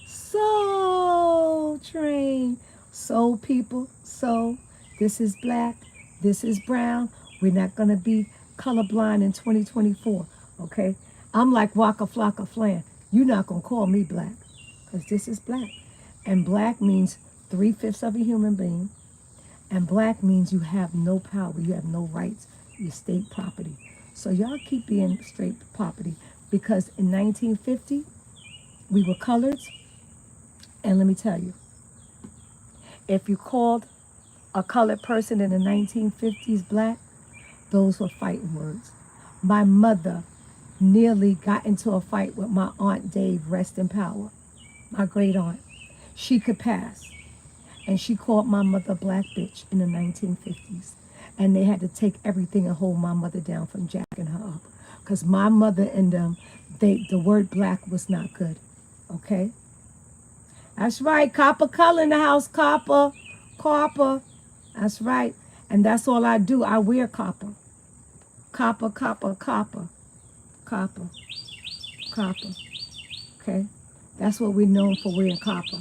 Soul train. Soul people. Soul. This is black. This is brown. We're not going to be colorblind in 2024. Okay? I'm like Waka Flocka Flan. You're not going to call me black, because this is black. And black means 3/5 of a human being. And black means you have no power. You have no rights. You're state property. So y'all keep being state property, because in 1950, we were coloreds. And let me tell you, if you called a colored person in the 1950s black, those were fighting words. My mother nearly got into a fight with my Aunt Dave, rest in power, my great aunt. She could pass. And she called my mother a black bitch in the 1950s. And they had to take everything and hold my mother down from jacking her up. Because my mother and them, the word black was not good. Okay? That's right. Copper color in the house. Copper. Copper. That's right. And that's all I do. I wear copper. Copper, copper, copper. Copper. Copper. Okay? That's what we're known for, wearing copper.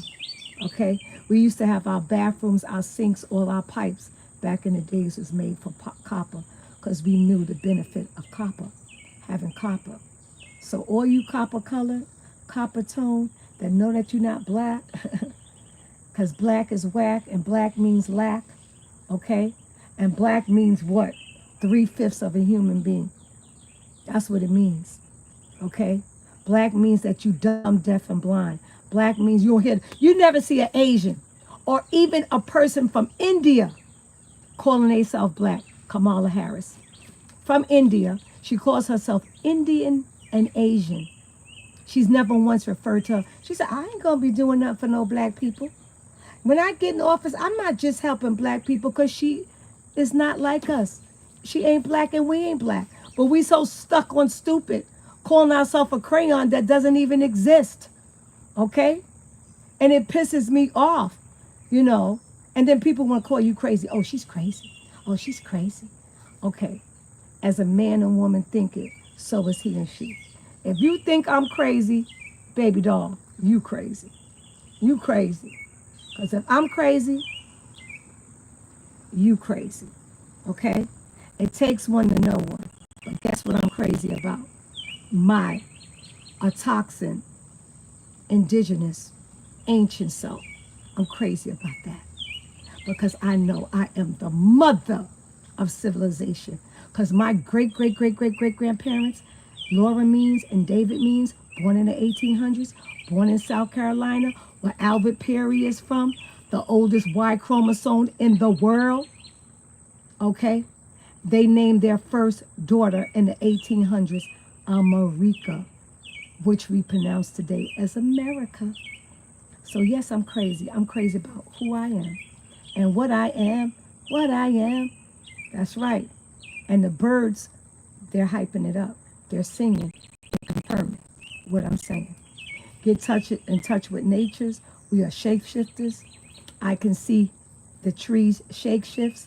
Okay? We used to have our bathrooms, our sinks, all our pipes back in the days was made from copper, because we knew the benefit of copper, having copper. So all you copper color, copper tone, that know that you're not black, because black is whack and black means lack, okay? And black means what? 3/5 of a human being. That's what it means, okay? Black means that you dumb, deaf, and blind. Black means you don't hear, you never see an Asian or even a person from India calling themselves black. Kamala Harris. From India, she calls herself Indian and Asian. She's never once referred to, she said, I ain't gonna be doing nothing for no black people. When I get in office, I'm not just helping black people, because she is not like us. She ain't black and we ain't black. But we so stuck on stupid, calling ourselves a crayon that doesn't even exist. Okay? And it pisses me off, you know. And then people want to call you crazy. Oh, she's crazy. Oh, she's crazy. Okay. As a man and woman think it, so is he and she. If you think I'm crazy, baby doll, you crazy. You crazy. Because if I'm crazy, you crazy. Okay? It takes one to know one. But guess what I'm crazy about? A toxin, indigenous, ancient self. I'm crazy about that. Because I know I am the mother of civilization. Because my great-great-great-great-great-grandparents, Laura Means and David Means, born in the 1800s, born in South Carolina, where Albert Perry is from, the oldest Y chromosome in the world, okay? They named their first daughter in the 1800s America, which we pronounce today as America. So yes, I'm crazy. I'm crazy about who I am and what I am. That's right. And the birds, they're hyping it up. They're singing and confirming what I'm saying. Get in touch with natures. We are shapeshifters. I can see the trees shapeshifts.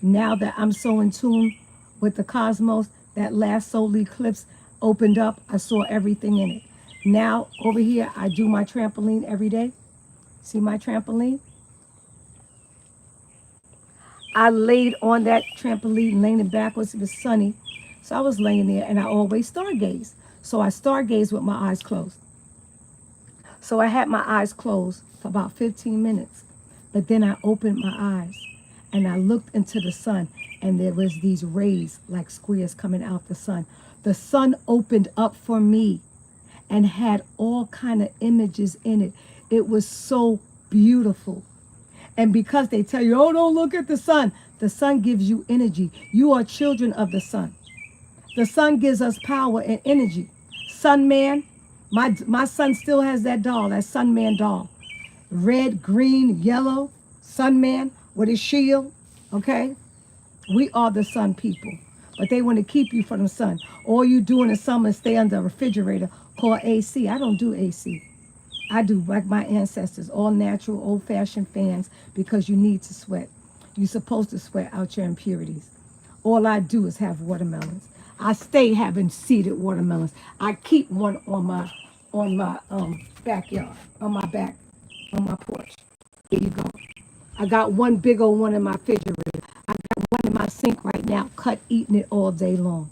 Now that I'm so in tune with the cosmos, that last solar eclipse opened up, I saw everything in it. Now, over here, I do my trampoline every day. See my trampoline? I laid on that trampoline, laying it backwards. It was sunny. So I was laying there, and I always stargaze. So I stargaze with my eyes closed. So I had my eyes closed for about 15 minutes. But then I opened my eyes, and I looked into the sun. and there was these rays like squares coming out the sun. The sun opened up for me and had all kind of images in it. It was so beautiful. And because they tell you, oh, don't look at the sun gives you energy. You are children of the sun. The sun gives us power and energy. Sun man, my son still has that doll, that sun man doll. Red, green, yellow, sun man with his shield, okay? We are the sun people. But they want to keep you from the sun. All you do in the summer is stay under a refrigerator called AC. I don't do AC. I do like my ancestors, all natural, old-fashioned fans, because you need to sweat. You're supposed to sweat out your impurities. All I do is have watermelons. I stay having seeded watermelons. I keep one on my backyard, on my porch. There you go. I got one big old one in my refrigerator. I got one in my sink right now, cut, eating it all day long.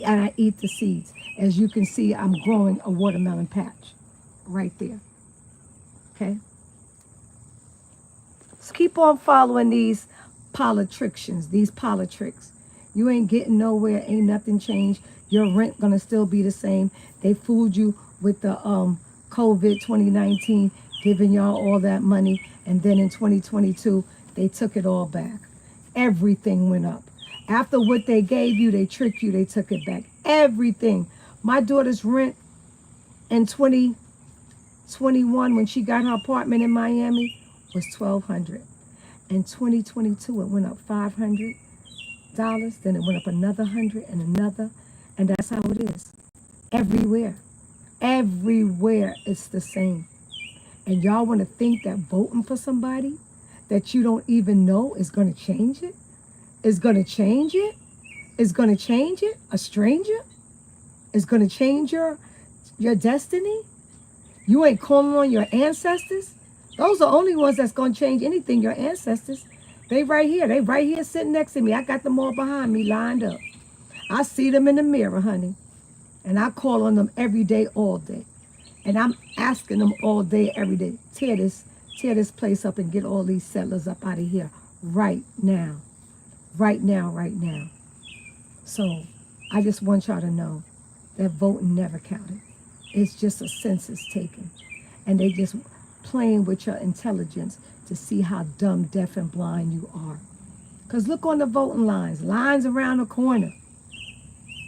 And I eat the seeds. As you can see, I'm growing a watermelon patch right there. Okay? Let's keep on following these politicians, these politricks. You ain't getting nowhere, ain't nothing changed. Your rent gonna still be the same. They fooled you with the COVID 2019, giving y'all all that money, and then in 2022, they took it all back. Everything went up. After what they gave you, they tricked you, they took it back. Everything. My daughter's rent in 2021, when she got her apartment in Miami, was $1,200. In 2022, it went up $500. Then it went up another 100 and another, and that's how it is. Everywhere it's the same. And y'all want to think that voting for somebody that you don't even know is going to change it? Is going to change it? Is going to change it? A stranger is going to change your destiny? You ain't calling on your ancestors? Those are the only ones that's going to change anything, your ancestors. They right here. They right here sitting next to me. I got them all behind me lined up. I see them in the mirror, honey. And I call on them every day, all day. And I'm asking them all day, every day, tear this place up and get all these settlers up out of here right now. Right now, right now. So I just want y'all to know that voting never counted. It's just a census taken. And they just playing with your intelligence to see how dumb, deaf, and blind you are. Because look on the voting lines around the corner.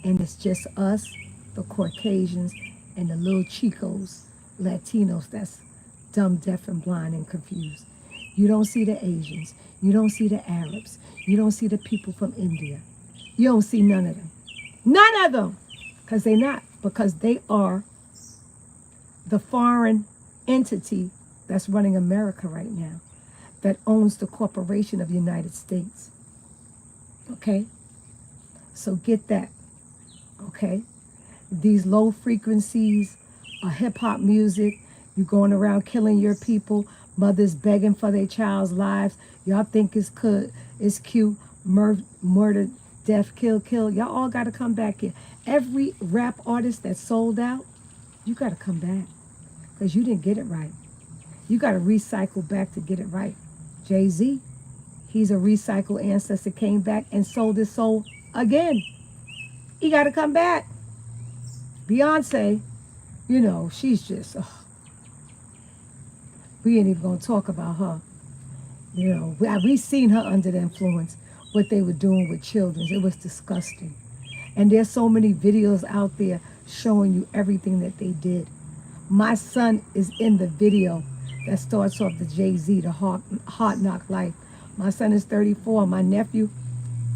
And it's just us, the Caucasians, and the little Chicos, Latinos, that's dumb, deaf, and blind and confused. You don't see the Asians. You don't see the Arabs. You don't see the people from India. You don't see none of them. None of them. Because they're not. Because they are the foreign entity that's running America right now, that owns the corporation of the United States. Okay? So get that. Okay? These low frequencies of hip-hop music, you going around killing your people, mothers begging for their child's lives. Y'all think it's good, it's cute, murder, death, kill. Y'all all got to come back here. Every rap artist that sold out, you got to come back because you didn't get it right. You got to recycle back to get it right. Jay-Z, he's a recycled ancestor, came back and sold his soul again. He got to come back. Beyonce, you know, she's just, we ain't even going to talk about her. You know, we seen her under the influence, what they were doing with children. It was disgusting. And there's so many videos out there showing you everything that they did. My son is in the video that starts off the Jay-Z, the Hard Knock Life. My son is 34. My nephew,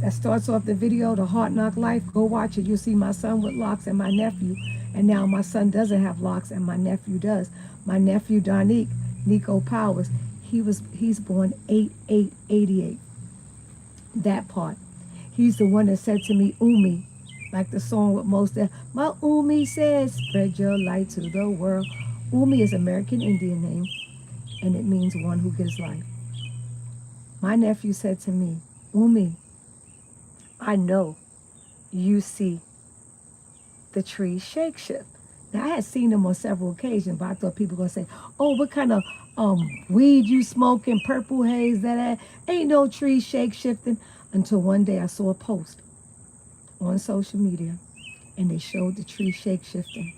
that starts off the video, the Hard Knock Life. Go watch it. You'll see my son with locks and my nephew. And now my son doesn't have locks and my nephew does. My nephew, Donique, Nico Powers, he's born 8/8/88. That part. He's the one that said to me, Umi, like the song with most of, my Umi says, spread your light to the world. Umi is American Indian name, and it means one who gives life. My nephew said to me, Umi, I know you see the trees shake shift. Now, I had seen them on several occasions, but I thought people were going to say, oh, what kind of weed you smoking, purple haze, that ain't no tree shake shifting. until one day I saw a post on social media and they showed the tree shape shifting.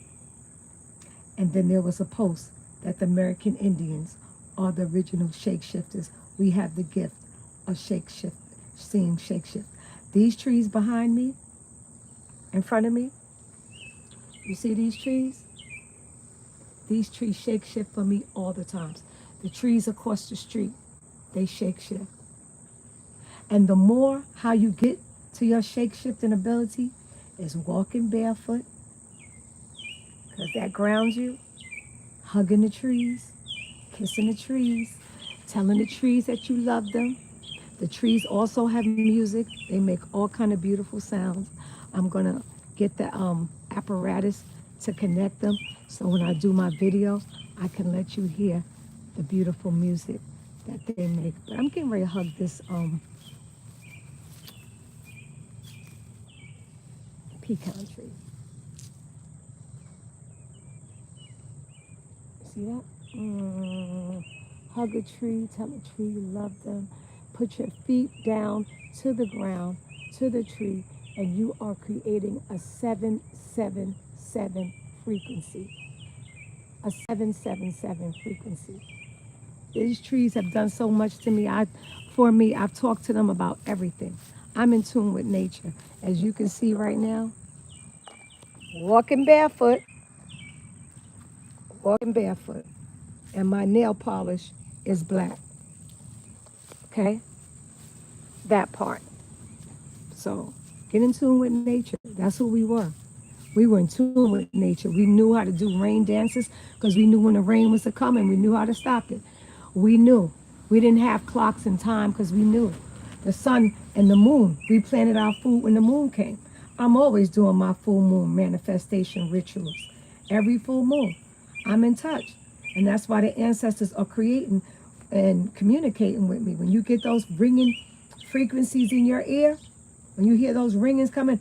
And then there was a post that the American Indians are the original shapeshifters. We have the gift of seeing shapeshift. These trees behind me, in front of me, you see these trees? These trees shapeshift for me all the times. The trees across the street, they shapeshift. And the more how you get to your shapeshifting ability is walking barefoot, because that grounds you, hugging the trees, kissing the trees, telling the trees that you love them. The trees also have music. They make all kind of beautiful sounds. I'm gonna get the apparatus to connect them, so when I do my video, I can let you hear the beautiful music that they make. But I'm getting ready to hug this pecan tree. See that? Hug a tree, tell a tree you love them. Put your feet down to the ground, to the tree, and you are creating a 777 frequency. A 777 frequency. These trees have done so much to me. For me, I've talked to them about everything. I'm in tune with nature. As you can see right now, walking barefoot, and my nail polish is black. Okay? That part. So, get in tune with nature. That's who we were. We were in tune with nature. We knew how to do rain dances because we knew when the rain was coming. We knew how to stop it. We knew. We didn't have clocks and time because we knew. The sun and the moon. We planted our food when the moon came. I'm always doing my full moon manifestation rituals. Every full moon, I'm in touch. And that's why the ancestors are creating and communicating with me. When you get those ringing frequencies in your ear, when you hear those ringings coming,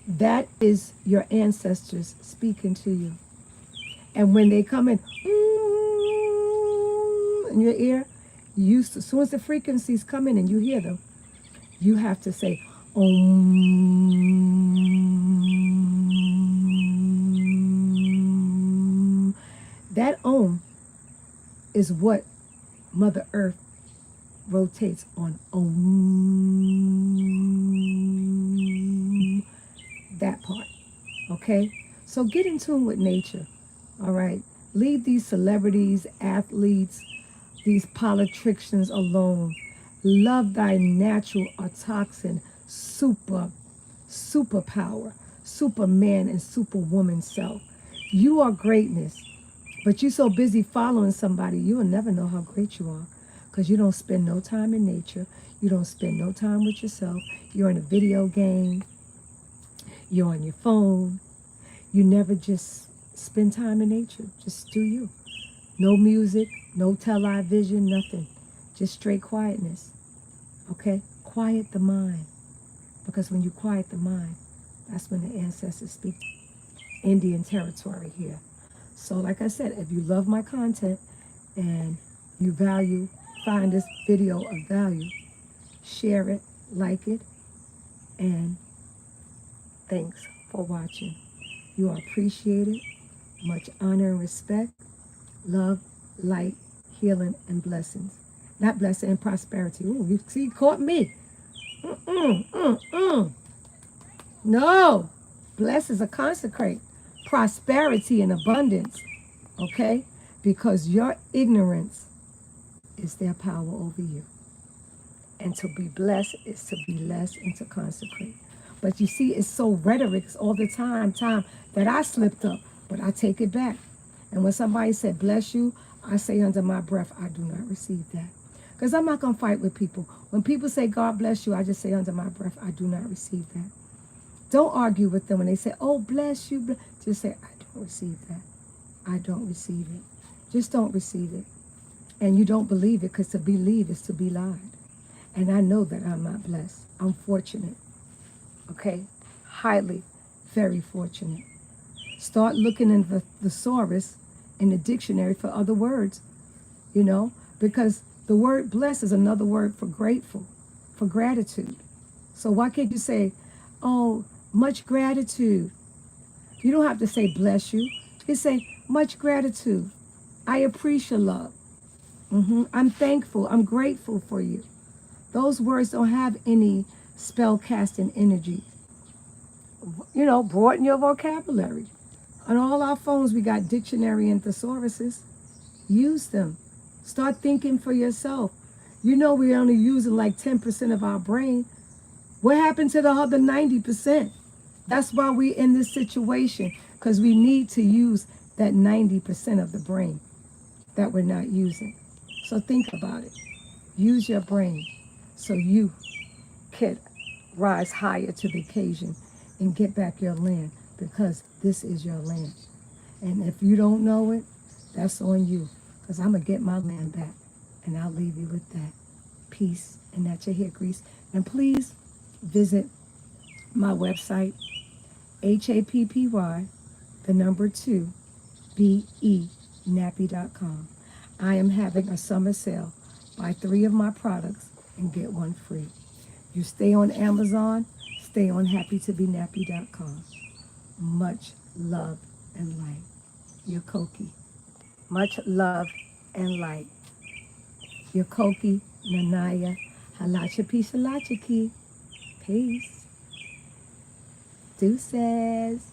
that is your ancestors speaking to you. And when they come in your ear, as soon as the frequencies come in and you hear them, you have to say, Om. That Om is what Mother Earth rotates on. Om. That part. Okay? So get in tune with nature. All right? Leave these celebrities, athletes, these politicians alone. Love thy natural autoxin, superpower, superman and superwoman self. You are greatness, but you're so busy following somebody, you will never know how great you are because you don't spend no time in nature. You don't spend no time with yourself. You're in a video game. You're on your phone. You never just spend time in nature. Just do you. No music, no television, nothing. Just straight quietness. Okay? Quiet the mind. Because when you quiet the mind, that's when the ancestors speak. Indian territory here. So like I said, if you love my content and you find this video of value, share it, like it, and thanks for watching. You are appreciated. Much honor and respect. Love, light, healing, and blessings. Not blessing and prosperity. Ooh, you see, caught me. No. Bless is a consecrate. Prosperity and abundance. Okay? Because your ignorance is their power over you. And to be blessed is to be less and to consecrate. But you see, it's so rhetoric all the time that I slipped up. But I take it back. And when somebody said, bless you, I say under my breath, I do not receive that. Because I'm not going to fight with people. When people say, God bless you, I just say under my breath, I do not receive that. Don't argue with them when they say, oh, bless you. Just say, I don't receive that. I don't receive it. Just don't receive it. And you don't believe it because to believe is to be lied. And I know that I'm not blessed. I'm fortunate. Okay? Highly, very fortunate. Start looking in the thesaurus in the dictionary for other words. You know, Because the word blessed is another word for grateful, for gratitude. So why can't you say, oh, much gratitude? You don't have to say bless you. You say much gratitude. I appreciate love. I'm thankful. I'm grateful for you. Those words don't have any spell casting energy. Broaden your vocabulary. On all our phones, we got dictionary and thesauruses. Use them. Start thinking for yourself. We're only using like 10% of our brain. What happened to the other 90%? That's why we're in this situation, because we need to use that 90% of the brain that we're not using. So think about it. Use your brain so you can rise higher to the occasion and get back your land, because this is your land. And if you don't know it, that's on you, because I'm going to get my land back. And I'll leave you with that. Peace, and that's your hair grease. And please visit my website, HAPPY, the number 2, BE, nappy.com. I am having a summer sale. Buy 3 of my products and get 1 free. You stay on Amazon, stay on happytobenappy.com. Much love and light. Your Koki. Much love and light. Your Koki, Nanaya, Halachapi Shalachaki. Peace. Deuces.